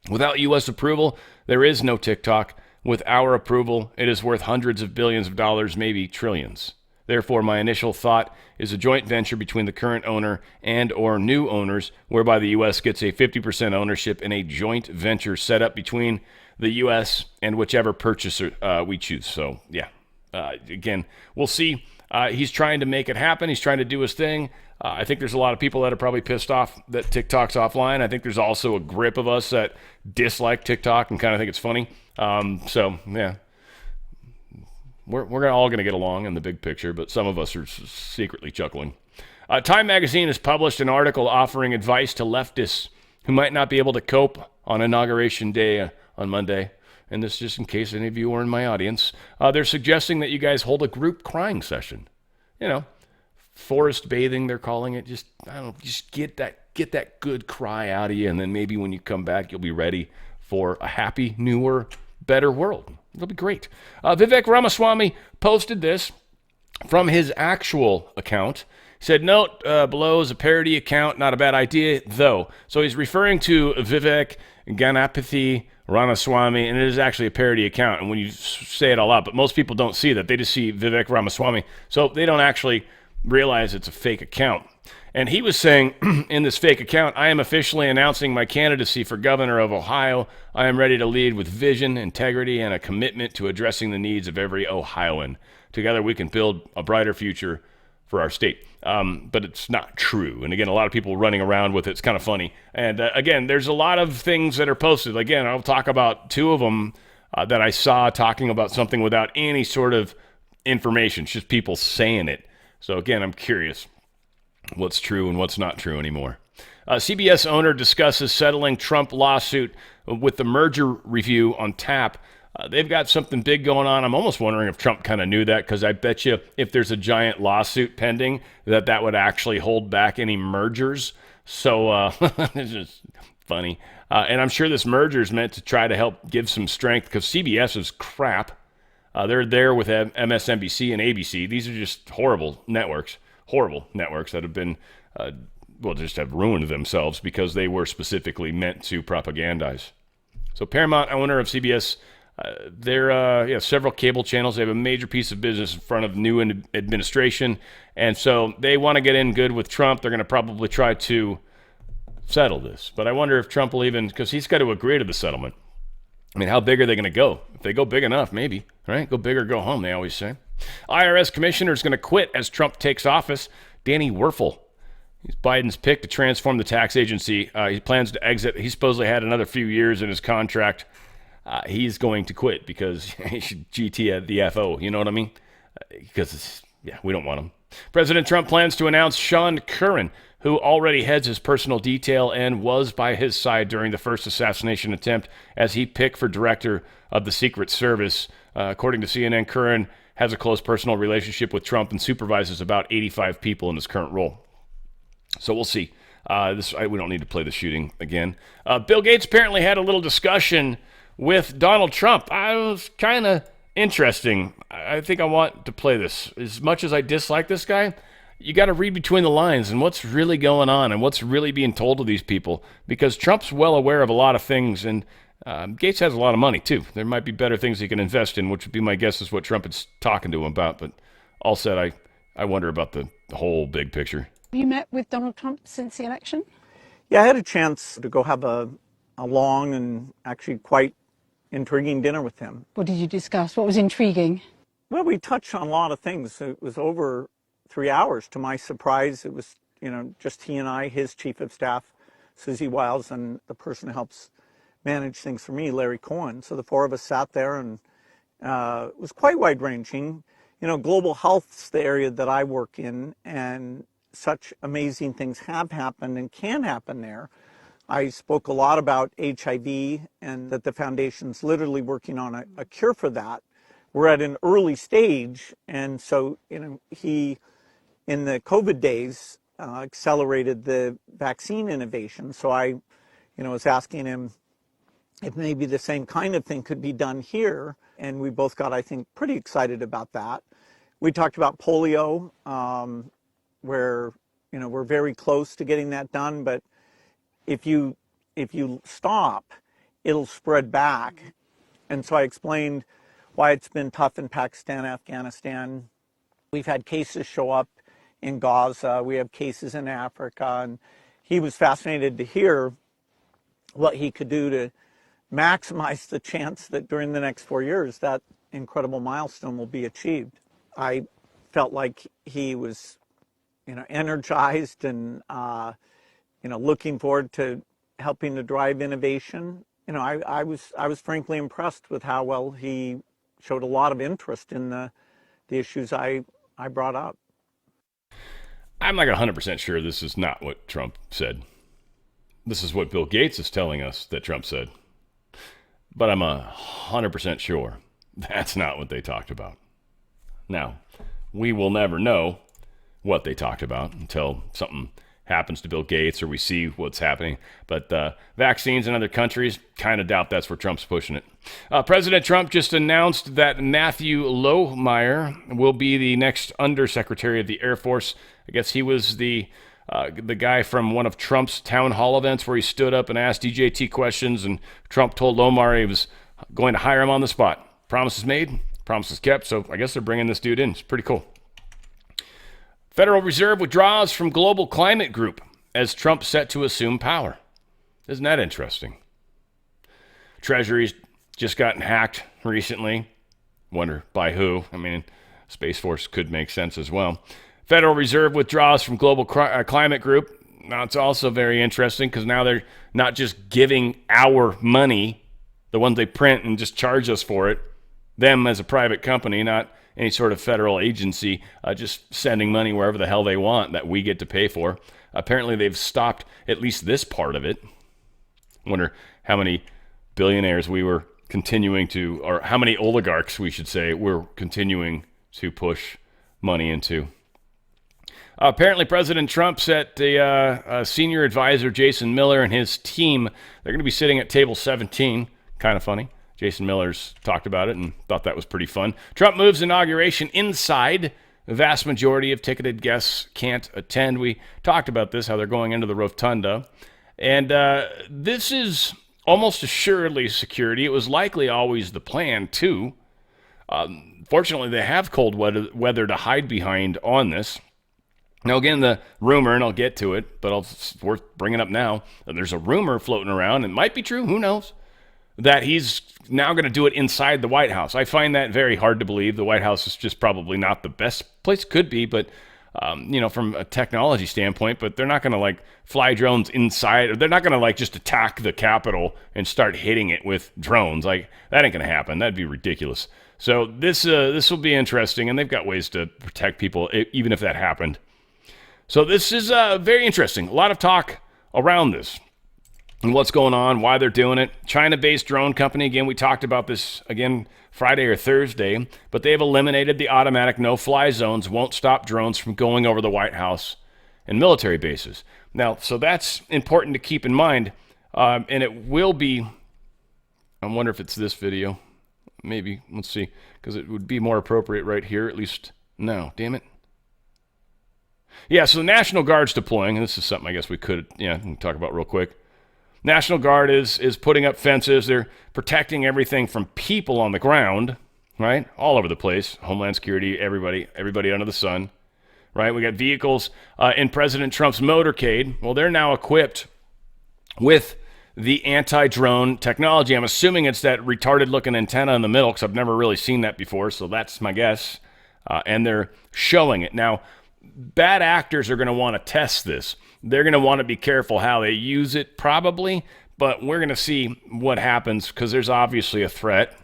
Without U.S. approval, there is no TikTok. With our approval, it is worth hundreds of billions of dollars, maybe trillions. Therefore, my initial thought is a joint venture between the current owner and or new owners, whereby the U.S. gets a 50% ownership in a joint venture set up between the U.S. and whichever purchaser we choose. So, yeah, again, we'll see. He's trying to make it happen. He's trying to do his thing. I think there's a lot of people that are probably pissed off that TikTok's offline. I think there's also a grip of us that dislike TikTok and kind of think it's funny. So, yeah. We're all going to get along in the big picture, but some of us are secretly chuckling. Time magazine has published an article offering advice to leftists who might not be able to cope on Inauguration Day on Monday. And this just in case any of you are in my audience. They're suggesting that you guys hold a group crying session. You know, forest bathing, they're calling it. Just, I don't know, just get that good cry out of you, and then maybe when you come back, you'll be ready for a happy, newer, better world. It'll be great. Vivek Ramaswamy posted this from his actual account. He said, note below is a parody account, not a bad idea, though. So he's referring to Vivek Ganapathy Ramaswamy, and it is actually a parody account. And when you say it all out, but most people don't see that. They just see Vivek Ramaswamy. So they don't actually realize it's a fake account. And he was saying in this fake account, I am officially announcing my candidacy for governor of Ohio. I am ready to lead with vision, integrity, and a commitment to addressing the needs of every Ohioan. Together we can build a brighter future for our state. But it's not true. And again, a lot of people running around with it. It's kind of funny. And again, there's a lot of things that are posted. Again, I'll talk about two of them that I saw talking about something without any sort of information. It's just people saying it. So again, I'm curious what's true and what's not true anymore. CBS owner discusses settling Trump lawsuit with the merger review on tap. They've got something big going on. I'm almost wondering if Trump kind of knew that, because I bet you if there's a giant lawsuit pending, that would actually hold back any mergers. So it's just funny. And I'm sure this merger is meant to try to help give some strength, because CBS is crap. They're there with MSNBC and ABC. These are just horrible networks that have been, just have ruined themselves because they were specifically meant to propagandize. So Paramount, owner of CBS, they're several cable channels. They have a major piece of business in front of new administration, and so they want to get in good with Trump. They're going to probably try to settle this, but I wonder if Trump will even, because he's got to agree to the settlement. I mean, how big are they going to go? If they go big enough, maybe, right? Go big or go home, they always say. IRS commissioner is going to quit as Trump takes office. Danny Werfel. He's Biden's pick to transform the tax agency. He plans to exit. He supposedly had another few years in his contract. He's going to quit because he should GT at the FO. You know what I mean? Because, we don't want him. President Trump plans to announce Sean Curran, who already heads his personal detail and was by his side during the first assassination attempt, as he picked for director of the Secret Service. According to CNN, Curran has a close personal relationship with Trump and supervises about 85 people in his current role. So we'll see. We don't need to play the shooting again. Bill Gates apparently had a little discussion with Donald Trump. I was kind of interesting. I think I want to play this. As much as I dislike this guy, you got to read between the lines and what's really going on and what's really being told to these people, because Trump's well aware of a lot of things, and Gates has a lot of money too. There might be better things he can invest in, which would be my guess is what Trump is talking to him about. But all said, I wonder about the whole big picture. Have you met with Donald Trump since the election? Yeah, I had a chance to go have a long and actually quite intriguing dinner with him. What did you discuss? What was intriguing? Well, we touched on a lot of things. It was over 3 hours. To my surprise, it was, just he and I, his chief of staff, Susie Wiles, and the person who helps manage things for me, Larry Cohen. So the four of us sat there, and it was quite wide-ranging. Global health's the area that I work in, and such amazing things have happened and can happen there. I spoke a lot about HIV and that the foundation's literally working on a cure for that. We're at an early stage, and so he, in the COVID days, accelerated the vaccine innovation. So I was asking him if maybe the same kind of thing could be done here, and we both got, I think, pretty excited about that. We talked about polio, where we're very close to getting that done, but if you stop, it'll spread back. And so I explained why it's been tough in Pakistan, Afghanistan. We've had cases show up in Gaza. We have cases in Africa. And he was fascinated to hear what he could do to maximize the chance that during the next 4 years, that incredible milestone will be achieved. I felt like he was, energized and, looking forward to helping to drive innovation. I was frankly impressed with how well he showed a lot of interest in the issues I brought up. I'm like 100% sure this is not what Trump said. This is what Bill Gates is telling us that Trump said. But I'm 100% sure that's not what they talked about. Now, we will never know what they talked about until something happens to Bill Gates or we see what's happening. But vaccines in other countries, kind of doubt that's where Trump's pushing it. President Trump just announced that Matthew Maher will be the next Undersecretary of the Air Force. I guess he was the guy from one of Trump's town hall events where he stood up and asked DJT questions, and Trump told Maher he was going to hire him on the spot. Promises made, promises kept, so I guess they're bringing this dude in. It's pretty cool. Federal Reserve withdraws from Global Climate Group as Trump set to assume power. Isn't that interesting? Treasury's just gotten hacked recently. Wonder by who. I mean, Space Force could make sense as well. Federal Reserve withdraws from Global Climate Group. Now, it's also very interesting because now they're not just giving our money, the ones they print and just charge us for it, them as a private company, not any sort of federal agency, just sending money wherever the hell they want that we get to pay for. Apparently, they've stopped at least this part of it. Wonder how many billionaires we were continuing to, or how many oligarchs, we should say, we're continuing to push money into. Apparently, President Trump set the senior advisor, Jason Miller, and his team, they're going to be sitting at table 17. Kind of funny. Jason Miller's talked about it and thought that was pretty fun. Trump moves inauguration inside. The vast majority of ticketed guests can't attend. We talked about this, how they're going into the rotunda. And this is almost assuredly security. It was likely always the plan, too. Fortunately, they have cold weather to hide behind on this. Now, again, the rumor, and I'll get to it, but it's worth bringing up now. There's a rumor floating around, it might be true, who knows, that he's now going to do it inside the White House. I find that very hard to believe. The White House is just probably not the best place. Could be, but, from a technology standpoint, but they're not going to, like, fly drones inside, or they're not going to, like, just attack the Capitol and start hitting it with drones. Like, that ain't going to happen. That'd be ridiculous. So this will be interesting, and they've got ways to protect people, even if that happened. So this is very interesting. A lot of talk around this and what's going on, why they're doing it. China-based drone company, again, we talked about this again Friday or Thursday, but they've eliminated the automatic no-fly zones, won't stop drones from going over the White House and military bases. Now, so that's important to keep in mind, and it will be, I wonder if it's this video. Maybe, let's see, because it would be more appropriate right here, at least. No, damn it. Yeah, so the National Guard's deploying, and this is something I guess we could, talk about real quick. National Guard is putting up fences. They're protecting everything from people on the ground, right? All over the place. Homeland Security, everybody under the sun, right? We got vehicles in President Trump's motorcade. Well, they're now equipped with the anti-drone technology. I'm assuming it's that retarded-looking antenna in the middle, because I've never really seen that before, so that's my guess. And they're showing it. Now, bad actors are going to want to test this. They're going to want to be careful how they use it, probably, but we're going to see what happens, because there's obviously a threat.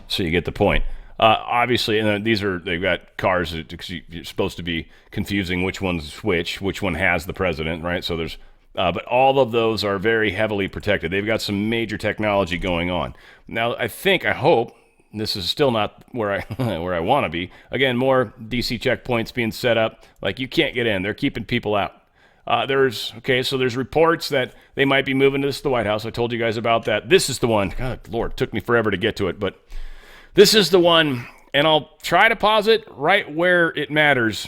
So you get the point. Obviously, and they've got cars because you're supposed to be confusing which one's which one has the president, right? So there's, but all of those are very heavily protected. They've got some major technology going on. Now, I hope, this is still not where I want to be. Again, more DC checkpoints being set up. Like, you can't get in. They're keeping people out. There's reports that they might be moving this to the White House. I told you guys about that. This is the one. God, Lord, it took me forever to get to it, but this is the one, and I'll try to pause it right where it matters.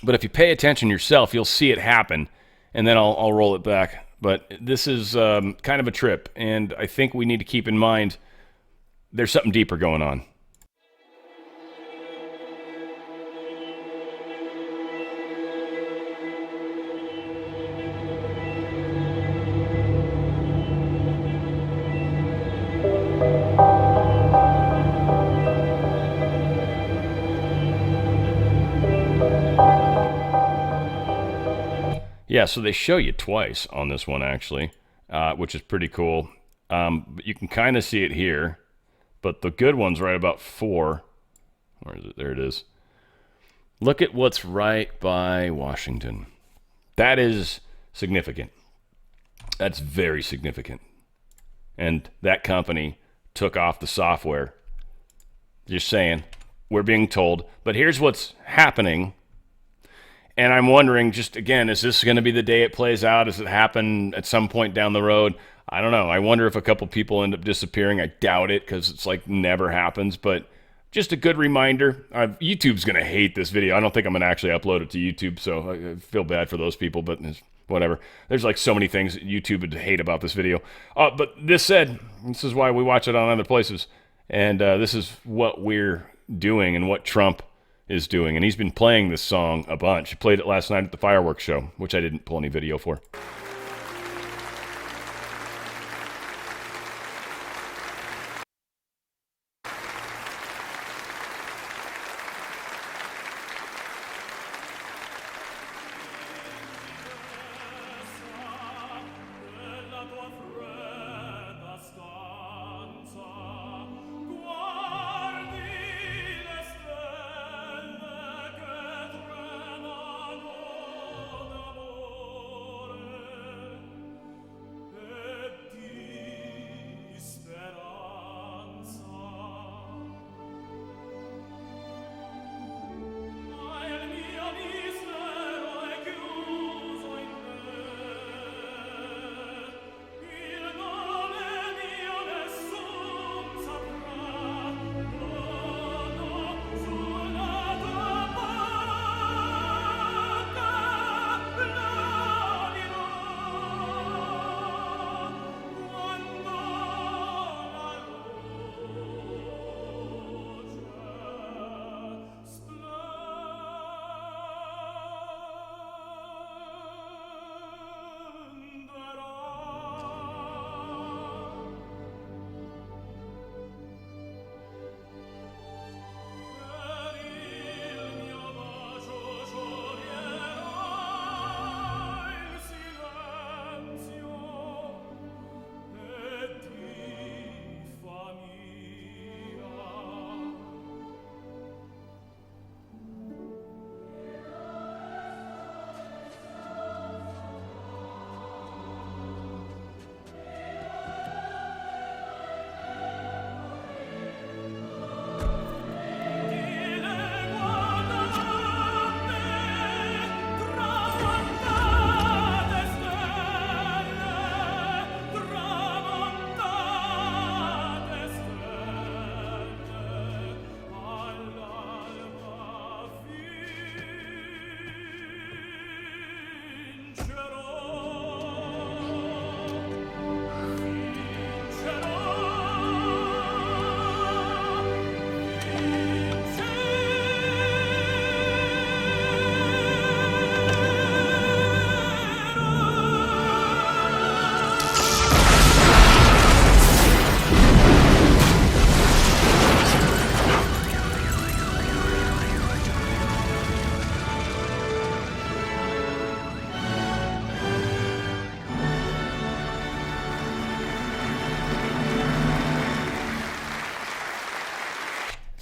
But if you pay attention yourself, you'll see it happen, and then I'll roll it back. But this is kind of a trip, and I think we need to keep in mind there's something deeper going on. Yeah, so they show you twice on this one, actually, which is pretty cool. But you can kind of see it here, but the good one's right about 4. Where is it? There it is. Look at what's right by Washington. That is significant. That's very significant. And that company took off the software. Just saying, we're being told. But here's what's happening. And I'm wondering, just again, is this going to be the day it plays out? Does it happen at some point down the road? I don't know. I wonder if a couple people end up disappearing. I doubt it, because it's like never happens. But just a good reminder. YouTube's going to hate this video. I don't think I'm going to actually upload it to YouTube, so I feel bad for those people, but whatever. There's like so many things that YouTube would hate about this video. But this said, this is why we watch it on other places. And this is what we're doing and what Trump is doing, and he's been playing this song a bunch. He played it last night at the fireworks show, which I didn't pull any video for.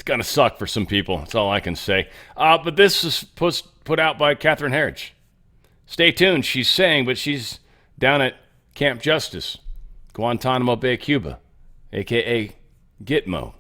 going to suck for some people. That's all I can say. But this is put out by Catherine Herridge. Stay tuned. She's saying, but she's down at Camp Justice, Guantanamo Bay, Cuba, a.k.a. Gitmo.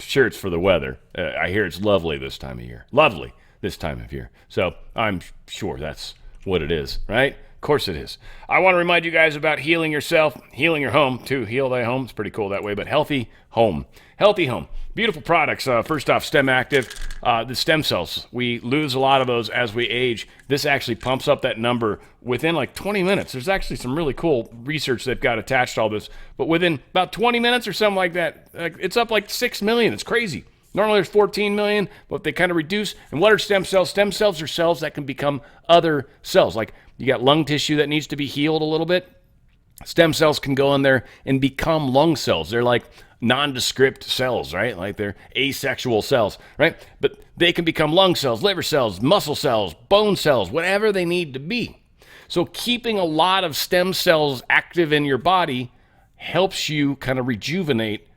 Sure, it's for the weather. I hear it's lovely this time of year. Lovely this time of year. So I'm sure that's what it is, right? Of course it is. I want to remind you guys about healing yourself, healing your home, too. Heal thy home. It's pretty cool that way, but healthy home. Healthy home. Beautiful products. First off, Stem Active. The stem cells. We lose a lot of those as we age. This actually pumps up that number within like 20 minutes. There's actually some really cool research they've got attached to all this. But within about 20 minutes or something like that, it's up like 6 million. It's crazy. Normally there's 14 million, but they kind of reduce. And what are stem cells? Stem cells are cells that can become other cells. Like you got lung tissue that needs to be healed a little bit. Stem cells can go in there and become lung cells. They're like nondescript cells, right? Like they're asexual cells, right? But they can become lung cells, liver cells, muscle cells, bone cells, whatever they need to be. So keeping a lot of stem cells active in your body helps you kind of rejuvenate.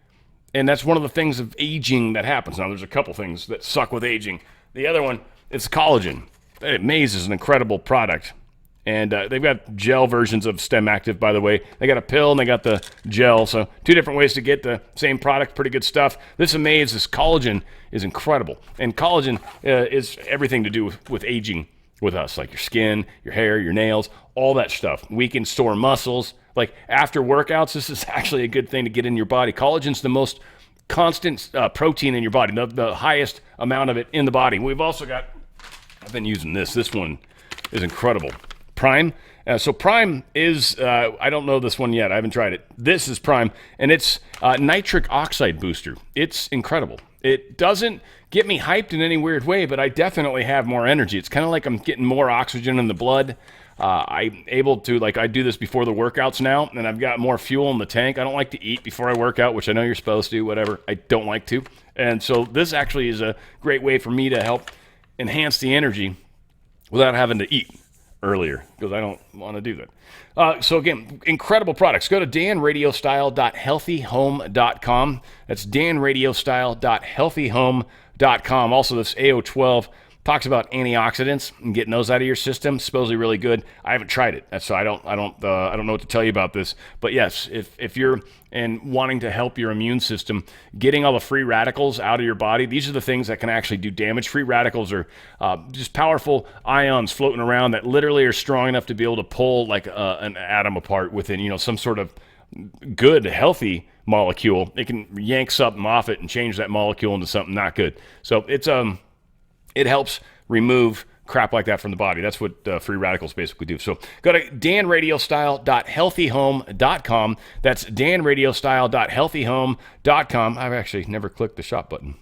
And that's one of the things of aging that happens. Now, there's a couple things that suck with aging. The other one is collagen. Maze is an incredible product. And they've got gel versions of Stem Active, by the way. They got a pill and they got the gel. So 2 different ways to get the same product. Pretty good stuff. This Amaze, this collagen is incredible. And collagen is everything to do with aging with us, like your skin, your hair, your nails, all that stuff. We can store muscles. Like after workouts, this is actually a good thing to get in your body. Collagen's the most constant protein in your body, the highest amount of it in the body. We've also got, I've been using this. This one is incredible. Prime. So Prime is, I don't know this one yet. I haven't tried it. This is Prime, and it's nitric oxide booster. It's incredible. It doesn't get me hyped in any weird way, but I definitely have more energy. It's kind of like I'm getting more oxygen in the blood. I'm able to, like, I do this before the workouts now, and I've got more fuel in the tank. I don't like to eat before I work out, which I know you're supposed to, whatever. I don't like to. And so this actually is a great way for me to help enhance the energy without having to eat earlier, because I don't want to do that. So again, incredible products. Go to danradiostyle.healthyhome.com. That's danradiostyle.healthyhome.com. Also, this AO12 talks about antioxidants and getting those out of your system. Supposedly really good. I haven't tried it, so I don't know what to tell you about this. But yes, if you're wanting to help your immune system, getting all the free radicals out of your body, these are the things that can actually do damage. Free radicals are just powerful ions floating around that literally are strong enough to be able to pull like an atom apart within some sort of good, healthy molecule. It can yank something off it and change that molecule into something not good. So it helps remove crap like that from the body. That's what free radicals basically do. So go to danradiostyle.healthyhome.com. That's danradiostyle.healthyhome.com. I've actually never clicked the shop button.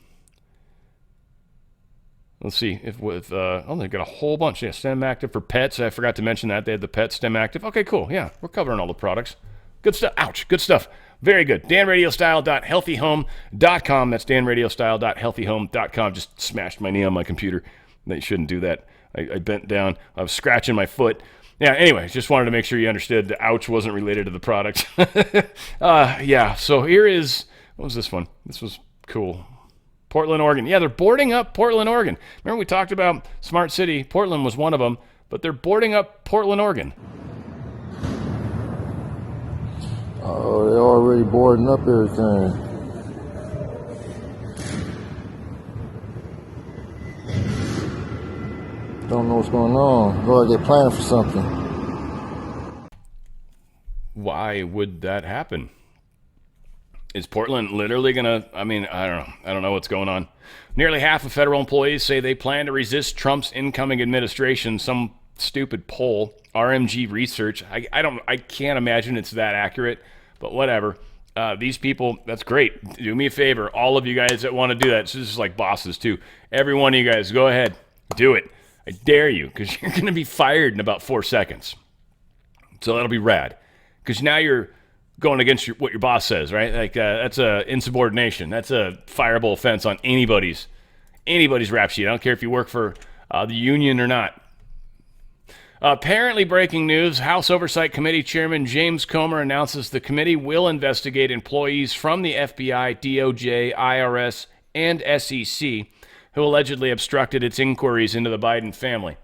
Let's see if with they've got a whole bunch. Yeah, Stem Active for pets. I forgot to mention that they had the pet Stem Active. Okay, cool. Yeah, we're covering all the products. Good stuff. Ouch. Good stuff. Very good. danradiostyle.healthyhome.com. That's danradiostyle.healthyhome.com. Just smashed my knee on my computer. You shouldn't do that. I bent down. I was scratching my foot. Yeah, anyway, just wanted to make sure you understood the ouch wasn't related to the product. Yeah, so here is, what was this one? This was cool. Portland, Oregon. Yeah, they're boarding up Portland, Oregon. Remember we talked about Smart City? Portland was one of them, but they're boarding up Portland, Oregon. Oh, they're already boarding up everything. Don't know what's going on. Lord, they're planning for something. Why would that happen? Is Portland literally going to, I don't know. I don't know what's going on. Nearly half of federal employees say they plan to resist Trump's incoming administration. Some stupid poll, RMG research. I can't imagine it's that accurate, but whatever. These people, that's great. Do me a favor, all of you guys that want to do that. So this is like bosses too. Every one of you guys, go ahead, do it. I dare you, because you're going to be fired in about 4 seconds. So that'll be rad. Because now you're going against what your boss says, right? Like that's a insubordination. That's a fireable offense on anybody's rap sheet. I don't care if you work for the union or not. Apparently breaking news, House Oversight Committee Chairman James Comer announces the committee will investigate employees from the FBI, DOJ, IRS, and SEC, who allegedly obstructed its inquiries into the Biden family.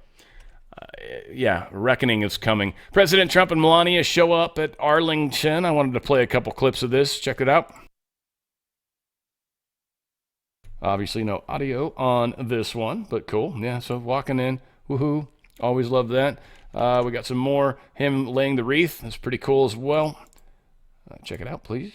Reckoning is coming. President Trump and Melania show up at Arlington. I wanted to play a couple clips of this. Check it out. Obviously no audio on this one, but cool. Yeah, so walking in, woohoo, always love that. We got some more, him laying the wreath. That's pretty cool as well. Check it out, please.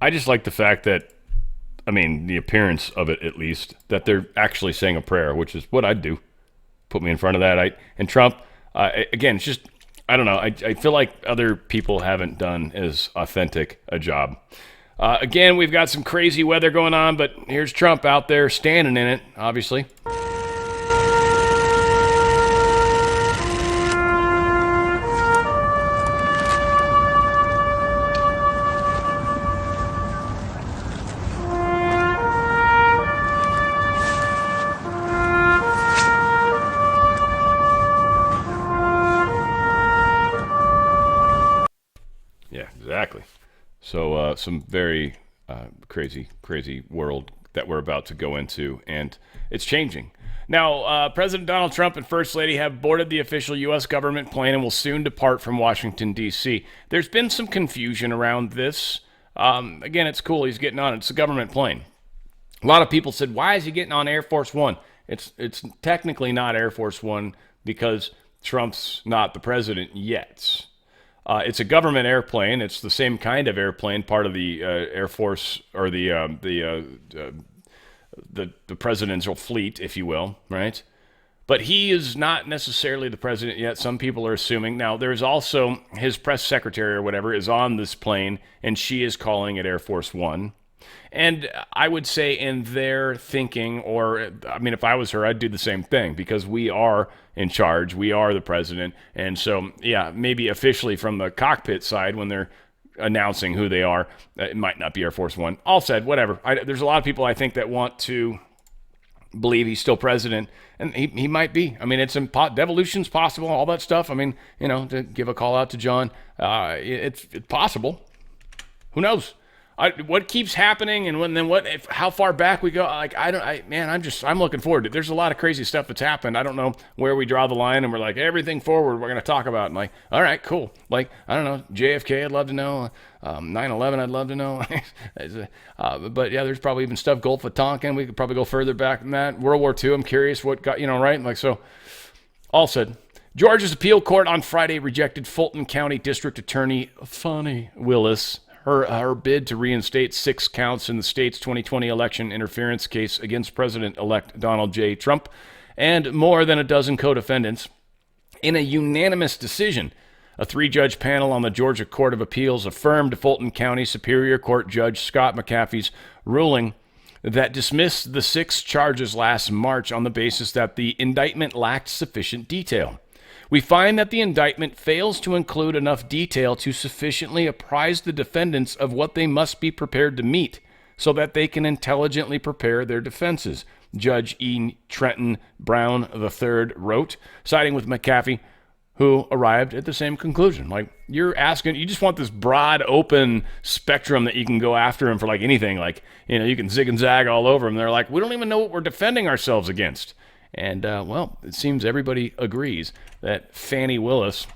I just like the fact that, the appearance of it at least, that they're actually saying a prayer, which is what I'd do. Put me in front of that. And Trump, again, it's just, I don't know. I feel like other people haven't done as authentic a job. Again, we've got some crazy weather going on, but here's Trump out there standing in it, obviously. Exactly. So some very crazy world that we're about to go into, and it's changing. Now, President Donald Trump and First Lady have boarded the official U.S. government plane and will soon depart from Washington, D.C. There's been some confusion around this. Again, it's cool. He's getting on. It's a government plane. A lot of people said, why is he getting on Air Force One? It's technically not Air Force One because Trump's not the president yet. It's a government airplane. It's the same kind of airplane, part of the Air Force or the presidential fleet, if you will, right? But he is not necessarily the president yet. Some people are assuming. Now, there's also his press secretary or whatever is on this plane, and she is calling it Air Force One. And I would say in their thinking, if I was her, I'd do the same thing because we are in charge. We are the president. And so, maybe officially from the cockpit side when they're announcing who they are, it might not be Air Force One. All said, whatever. There's a lot of people I think that want to believe he's still president, and he might be. It's devolution's possible, all that stuff. To give a call out to John, it's possible. Who knows? What keeps happening, and how far back we go? I'm looking forward to it. There's a lot of crazy stuff that's happened. I don't know where we draw the line, and we're like, everything forward we're going to talk about. And all right, cool. I don't know, JFK, I'd love to know. 9/11, I'd love to know. But there's probably even stuff, Gulf of Tonkin. We could probably go further back than that. World War II, I'm curious what got, right? So, all said. Georgia's appeal court on Friday rejected Fulton County District Attorney Fani Willis her bid to reinstate 6 counts in the state's 2020 election interference case against President-elect Donald J. Trump and more than a dozen co-defendants. In a unanimous decision, a 3-judge panel on the Georgia Court of Appeals affirmed Fulton County Superior Court Judge Scott McAfee's ruling that dismissed the 6 charges last March on the basis that the indictment lacked sufficient detail. We find that the indictment fails to include enough detail to sufficiently apprise the defendants of what they must be prepared to meet so that they can intelligently prepare their defenses, Judge E. Trenton Brown III wrote, siding with McAfee, who arrived at the same conclusion. Like, you're asking, you just want this broad, open spectrum that you can go after him for like anything. Like, you know, you can zig and zag all over him. They're like, we don't even know what we're defending ourselves against. And, well, it seems everybody agrees that Fannie Willis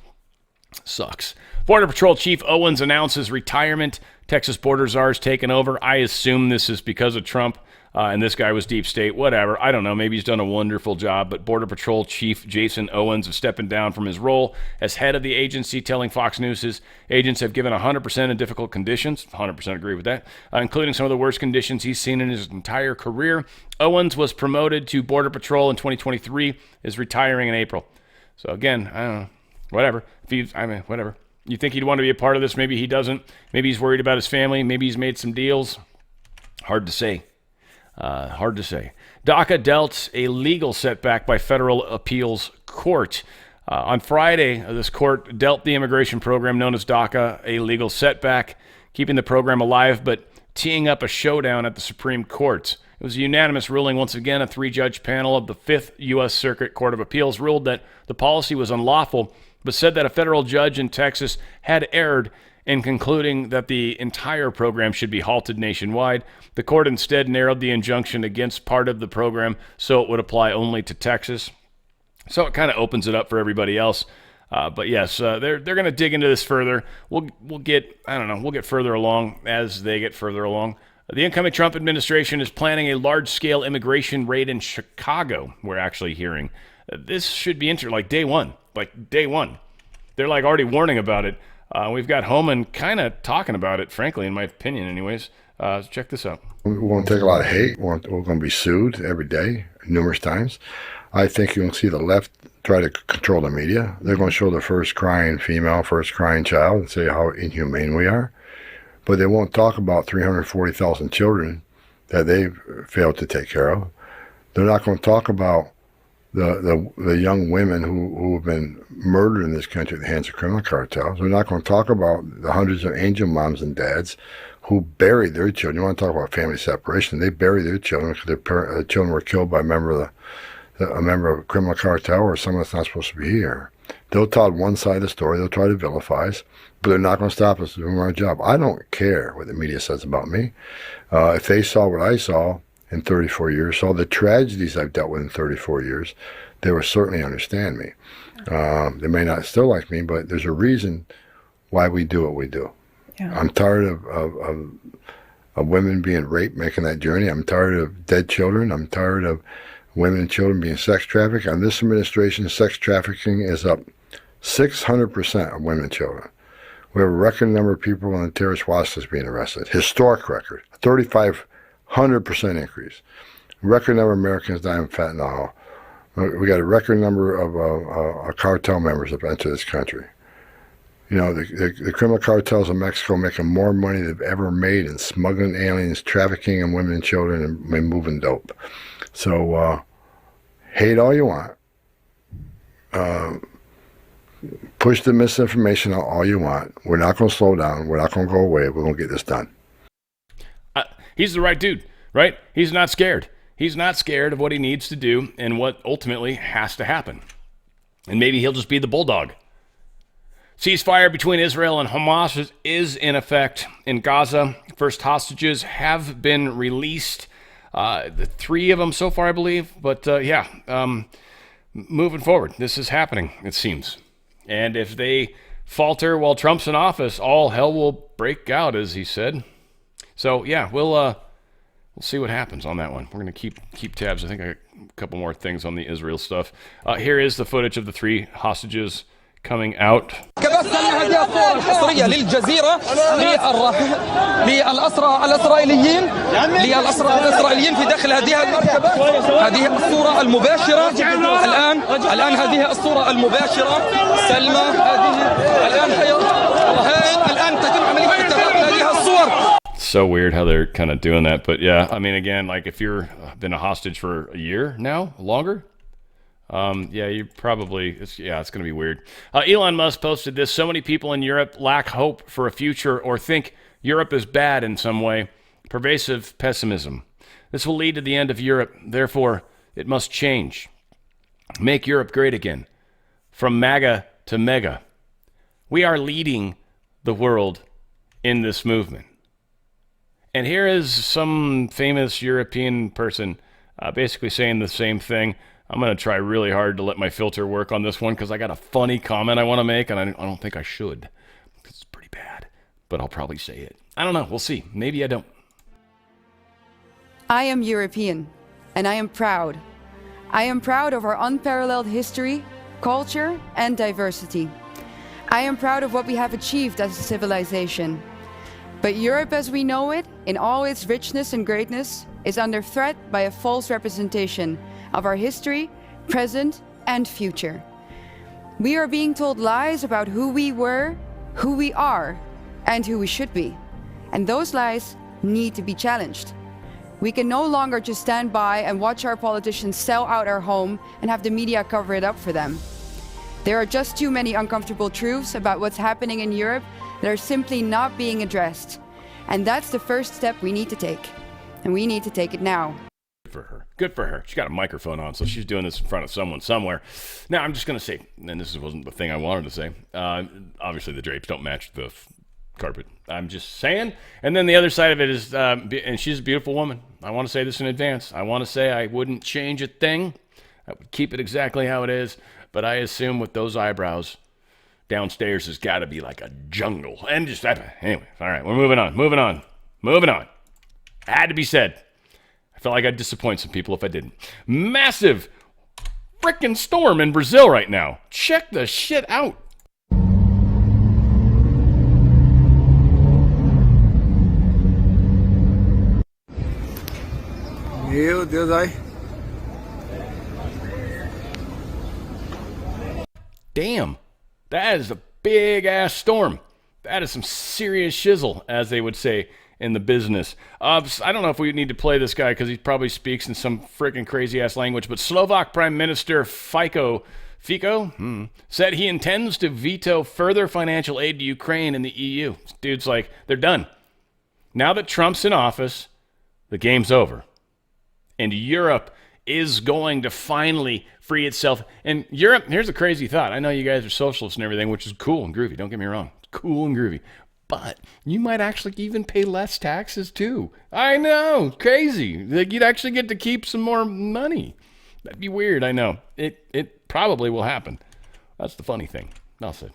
sucks. Border Patrol Chief Owens announces retirement. Texas border czar's taken over. I assume this is because of Trump. And this guy was deep state, whatever. I don't know. Maybe he's done a wonderful job. But Border Patrol Chief Jason Owens is stepping down from his role as head of the agency, telling Fox News his agents have given 100% in difficult conditions. 100% agree with that, including some of the worst conditions he's seen in his entire career. Owens was promoted to Border Patrol in 2023, is retiring in April. So again, I don't know. Whatever. Whatever. You think he'd want to be a part of this? Maybe he doesn't. Maybe he's worried about his family. Maybe he's made some deals. Hard to say. Hard to say. DACA dealt a legal setback by federal appeals court. On Friday, this court dealt the immigration program known as DACA a legal setback, keeping the program alive but teeing up a showdown at the Supreme Court. It was a unanimous ruling. Once again, a 3-judge panel of the 5th U.S. Circuit Court of Appeals ruled that the policy was unlawful, but said that a federal judge in Texas had erred in concluding that the entire program should be halted nationwide. The court instead narrowed the injunction against part of the program so it would apply only to Texas. So it kind of opens it up for everybody else. But yes, they're going to dig into this further. We'll get further along as they get further along. The incoming Trump administration is planning a large-scale immigration raid in Chicago, we're actually hearing. This should be interesting, like day one. They're like already warning about it. We've got Homan kind of talking about it, frankly, in my opinion anyways. Check this out. We won't take a lot of hate. We're going to be sued every day, numerous times. I think you'll see the left try to control the media. They're going to show the first crying female, first crying child and say how inhumane we are. But they won't talk about 340,000 children that they've failed to take care of. They're not going to talk about the young women who have been murdered in this country at the hands of criminal cartels. They're not going to talk about the hundreds of angel moms and dads who buried their children. You want to talk about family separation? They buried their children because their children were killed by a member of a criminal cartel or someone that's not supposed to be here. They'll tell one side of the story. They'll try to vilify us, but they're not going to stop us from doing our job. I don't care what the media says about me. If they saw what I saw in 34 years, saw the tragedies I've dealt with in 34 years, they will certainly understand me. They may not still like me, but there's a reason why we do what we do. Yeah. I'm tired of women being raped, making that journey. I'm tired of dead children. I'm tired of women and children being sex trafficked. On this administration, sex trafficking is up 600% of women and children. We have a record number of people on the terrorist watch list being arrested. Historic record. 3,500% increase. Record number of Americans dying of fentanyl. We got a record number of cartel members that have entered this country. You know, the criminal cartels in Mexico making more money than they've ever made in smuggling aliens, trafficking in women and children, and moving dope. So, hate all you want. Push the misinformation out all you want. We're not going to slow down. We're not going to go away. We're going to get this done. He's the right dude, right? He's not scared. He's not scared of what he needs to do and what ultimately has to happen. And maybe he'll just be the bulldog. Ceasefire between Israel and Hamas is in effect in Gaza. First hostages have been released. The 3 of them so far, I believe. But moving forward, this is happening, it seems. And if they falter while Trump's in office, all hell will break out, as he said. So, yeah, we'll see what happens on that one. We're going to keep tabs. I think I got a couple more things on the Israel stuff. Here is the footage of the 3 hostages coming out. هذه الصور الحصرية للجزيرة للأسرى الإسرائيليين في داخل هذه المركبة. هذه الصورة المباشرة الآن هذه الصورة المباشرة سلمى هذه الآن تتم عملية اتفاق هذه الصور. so weird how they're kind of doing that. But yeah, I mean, again, like if you're been a hostage for a year now, longer, yeah, you probably, it's going to be weird. Elon Musk posted this. So many people in Europe lack hope for a future or think Europe is bad in some way. Pervasive pessimism. This will lead to the end of Europe. Therefore, it must change. Make Europe great again. From MAGA to mega. We are leading the world in this movement. And here is some famous European person basically saying the same thing. I'm going to try really hard to let my filter work on this one because I got a funny comment I want to make, and I don't think I should. It's pretty bad, but I'll probably say it. I don't know. We'll see. Maybe I don't. I am European, and I am proud. I am proud of our unparalleled history, culture, and diversity. I am proud of what we have achieved as a civilization. But Europe as we know it, in all its richness and greatness, is under threat by a false representation of our history, present, and future. We are being told lies about who we were, who we are, and who we should be. And those lies need to be challenged. We can no longer just stand by and watch our politicians sell out our home and have the media cover it up for them. There are just too many uncomfortable truths about what's happening in Europe that are simply not being addressed. And that's the first step we need to take. And we need to take it now. Good for her. Good for her. She got a microphone on, so she's doing this in front of someone somewhere. Now, I'm just going to say, and this wasn't the thing I wanted to say, obviously the drapes don't match the carpet. I'm just saying. And then the other side of it is, and she's a beautiful woman. I want to say this in advance. I want to say I wouldn't change a thing. I would keep it exactly how it is. But I assume with those eyebrows, downstairs has got to be like a jungle. And just, anyway, all right, we're moving on. Had to be said. I felt like I'd disappoint some people if I didn't. Massive freaking storm in Brazil right now. Check the shit out. Meu Deus, ai. Damn, that is a big ass storm. That is some serious shizzle, as they would say in the business. I don't know if we need to play this guy because he probably speaks in some freaking crazy ass language, but Slovak Prime Minister Fico said he intends to veto further financial aid to Ukraine and the EU. Dude's like, they're done. Now that Trump's in office, the game's over. And Europe is going to finally free itself. And Europe, here's a crazy thought. I know you guys are socialists and everything, which is cool and groovy. Don't get me wrong. It's cool and groovy. But you might actually even pay less taxes too. I know. Crazy. Like you'd actually get to keep some more money. That'd be weird. I know. It probably will happen. That's the funny thing. I'll say.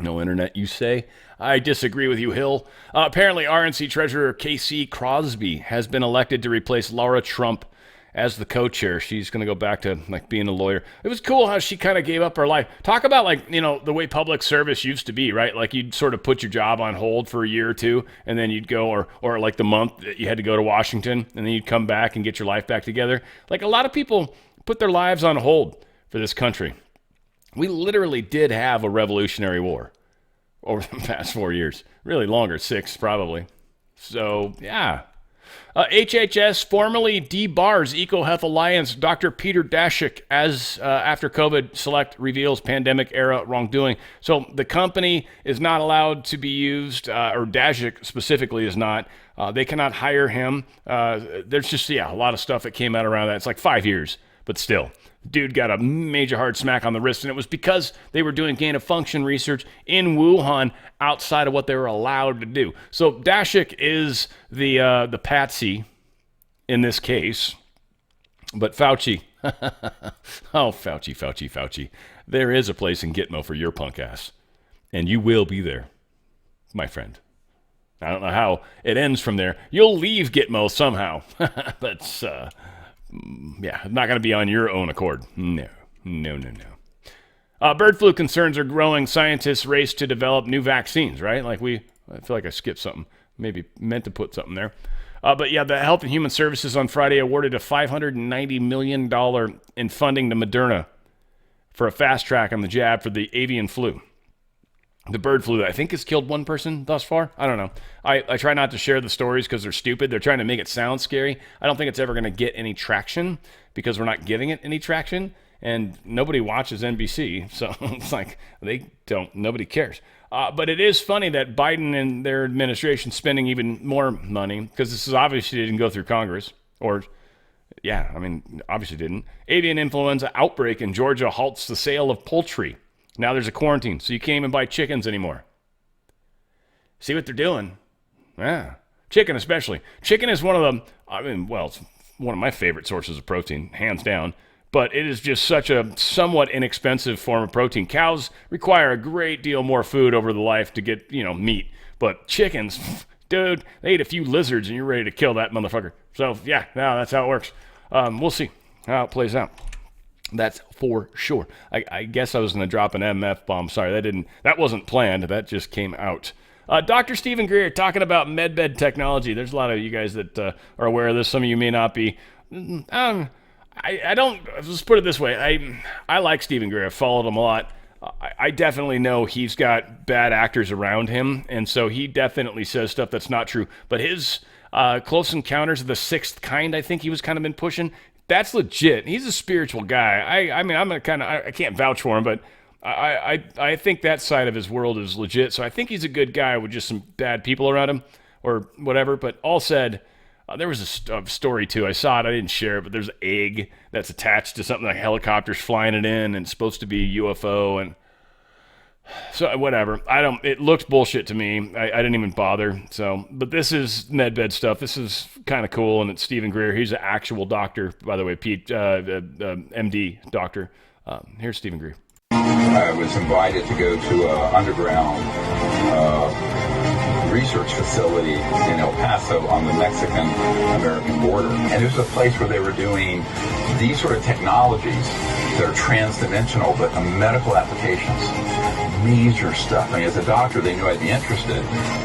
No internet, you say? I disagree with you, Hill. Apparently, RNC Treasurer K.C. Crosby has been elected to replace Laura Trump as the co-chair. She's going to go back to like being a lawyer. It was cool how she kind of gave up her life. Talk about like, you know, the way public service used to be, right? Like you'd sort of put your job on hold for a year or two, and then you'd go, or like the month that you had to go to Washington, and then you'd come back and get your life back together. Like a lot of people put their lives on hold for this country. We literally did have a revolutionary war over the past 4 years. Really longer, 6 probably. So, yeah. HHS formally debars EcoHealth Alliance Dr. Peter Daszak as after COVID Select reveals pandemic-era wrongdoing. So the company is not allowed to be used, or Daszak specifically is not. They cannot hire him. There's just, a lot of stuff that came out around that. It's like 5 years, but still. Dude got a major hard smack on the wrist, and it was because they were doing gain-of-function research in Wuhan outside of what they were allowed to do. So Daszak is the patsy in this case, but Fauci, Fauci, there is a place in Gitmo for your punk ass, and you will be there, my friend. I don't know how it ends from there. You'll leave Gitmo somehow, but not going to be on your own accord. No. Bird flu concerns are growing. Scientists race to develop new vaccines, right? I feel like I skipped something. Maybe meant to put something there. The Health and Human Services on Friday awarded a $590 million in funding to Moderna for a fast track on the jab for the avian flu. the bird flu that I think has killed one person thus far. I don't know. I try not to share the stories because they're stupid. They're trying to make it sound scary. I don't think it's ever going to get any traction because we're not giving it any traction. And nobody watches NBC. So it's like nobody cares. But it is funny that Biden and their administration spending even more money because this is obviously didn't go through Congress. Obviously didn't. Avian influenza outbreak in Georgia halts the sale of poultry. Now there's a quarantine, so you can't even buy chickens anymore. See what they're doing? Yeah. Chicken especially. Chicken is one of them. It's one of my favorite sources of protein, hands down. But it is just such a somewhat inexpensive form of protein. Cows require a great deal more food over the life to get, meat. But chickens, dude, they eat a few lizards and you're ready to kill that motherfucker. So, yeah, that's how it works. We'll see how it plays out. That's for sure. I guess I was going to drop an MF bomb. Sorry, that wasn't planned. That just came out. Dr. Stephen Greer talking about medbed technology. There's a lot of you guys that are aware of this. Some of you may not be. I don't, let's put it this way. I like Stephen Greer. I've followed him a lot. I definitely know he's got bad actors around him, and so he definitely says stuff that's not true. But his Close Encounters of the Sixth Kind, I think he was kind of been pushing. That's legit. He's a spiritual guy. I can't vouch for him, but I think that side of his world is legit. So I think he's a good guy with just some bad people around him or whatever. But all said, there was a story too. I saw it. I didn't share it, but there's an egg that's attached to something like helicopters flying it in, and it's supposed to be a UFO. And so whatever. It looked bullshit to me. I didn't even bother. So, but this is medbed stuff. This is kind of cool. And it's Stephen Greer. He's an actual doctor, by the way, MD doctor. Here's Stephen Greer. I was invited to go to an underground research facility in El Paso on the Mexican-American border. And it was a place where they were doing these sort of technologies that are trans-dimensional, but medical applications. Major stuff. As a doctor, they knew I'd be interested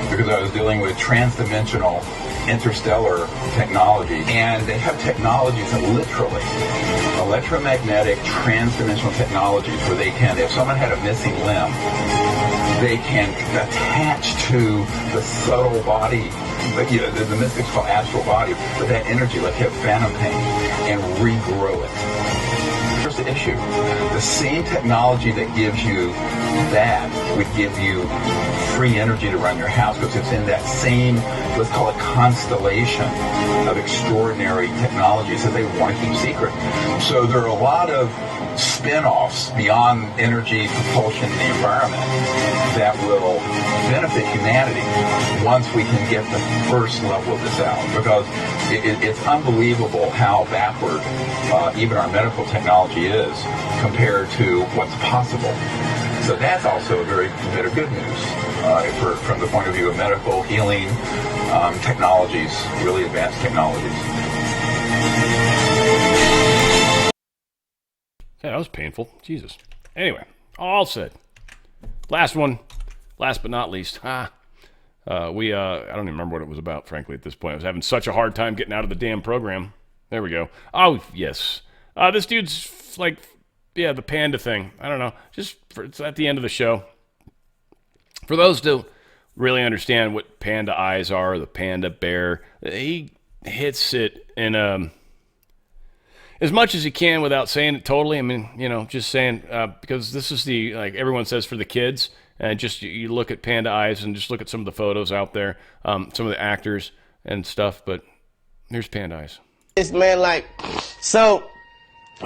because I was dealing with trans-dimensional interstellar technology. And they have technologies that literally, electromagnetic trans-dimensional technologies where they can, if someone had a missing limb, they can attach to the subtle body, the mystics call astral body, but that energy, like you have phantom pain, and regrow it. Here's the issue. The same technology that gives you that would give you free energy to run your house because it's in that same, let's call it constellation of extraordinary technologies that they want to keep secret. So there are a lot of spin-offs beyond energy, propulsion, and the environment that will benefit humanity once we can get the first level of this out. Because it's unbelievable how backward even our medical technology is compared to what's possible. So that's also a very bit of good news from the point of view of medical healing technologies, really advanced technologies. Yeah, that was painful. Jesus. Anyway, all said. Last one. Last but not least. I don't even remember what it was about, frankly, at this point. I was having such a hard time getting out of the damn program. There we go. Oh, yes. This dude's the panda thing. I don't know. It's at the end of the show. For those who really understand what panda eyes are, the panda bear, he hits it in as much as he can without saying it totally. Just saying, because this is everyone says for the kids, and just you look at panda eyes and just look at some of the photos out there, some of the actors and stuff, but here's panda eyes. This man, so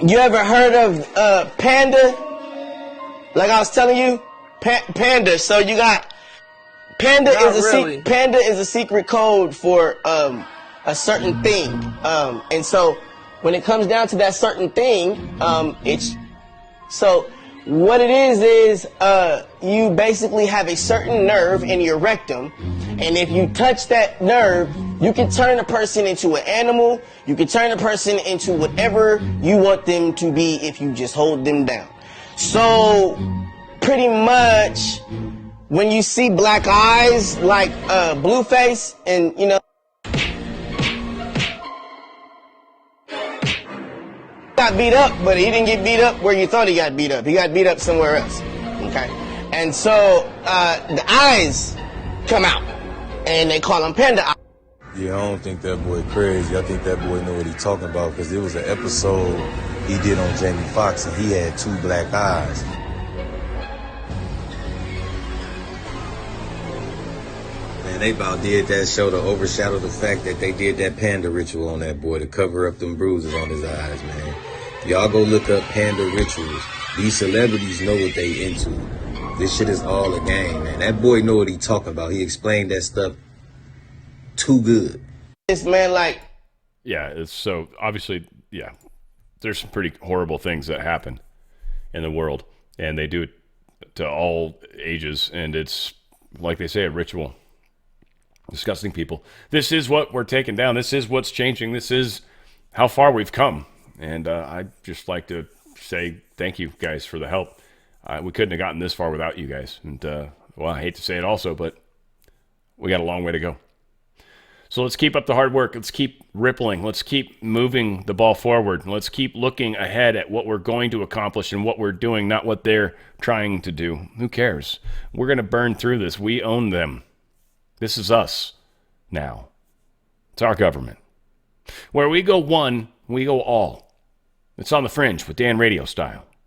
you ever heard of panda? Like I was telling you, panda. So you got panda panda is a secret code for a certain thing, and so when it comes down to that certain thing, what it is you basically have a certain nerve in your rectum, and if you touch that nerve, you can turn a person into an animal, you can turn a person into whatever you want them to be if you just hold them down. So, pretty much, when you see black eyes, like Blueface, and got beat up, but he didn't get beat up where you thought he got beat up. He got beat up somewhere else. Okay? And so the eyes come out, and they call them panda eyes. Yeah, I don't think that boy crazy. I think that boy know what he talking about, because there was an episode he did on Jamie Foxx, and he had 2 black eyes. Man, they about did that show to overshadow the fact that they did that panda ritual on that boy to cover up them bruises on his eyes, man. Y'all go look up panda rituals. These celebrities know what they into. This shit is all a game, man. That boy know what he talking about. He explained that stuff too good. This man, like... Yeah, it's so obviously, yeah, there's some pretty horrible things that happen in the world, and they do it to all ages, and it's, like they say, a ritual. Disgusting people. This is what we're taking down. This is what's changing. This is how far we've come. And I'd just like to say thank you guys for the help. We couldn't have gotten this far without you guys. And, well, I hate to say it also, but we got a long way to go. So let's keep up the hard work. Let's keep rippling. Let's keep moving the ball forward. Let's keep looking ahead at what we're going to accomplish and what we're doing, not what they're trying to do. Who cares? We're going to burn through this. We own them. This is us now. It's our government. Where we go one, we go all. It's on the Fringe with Dan Radio Style.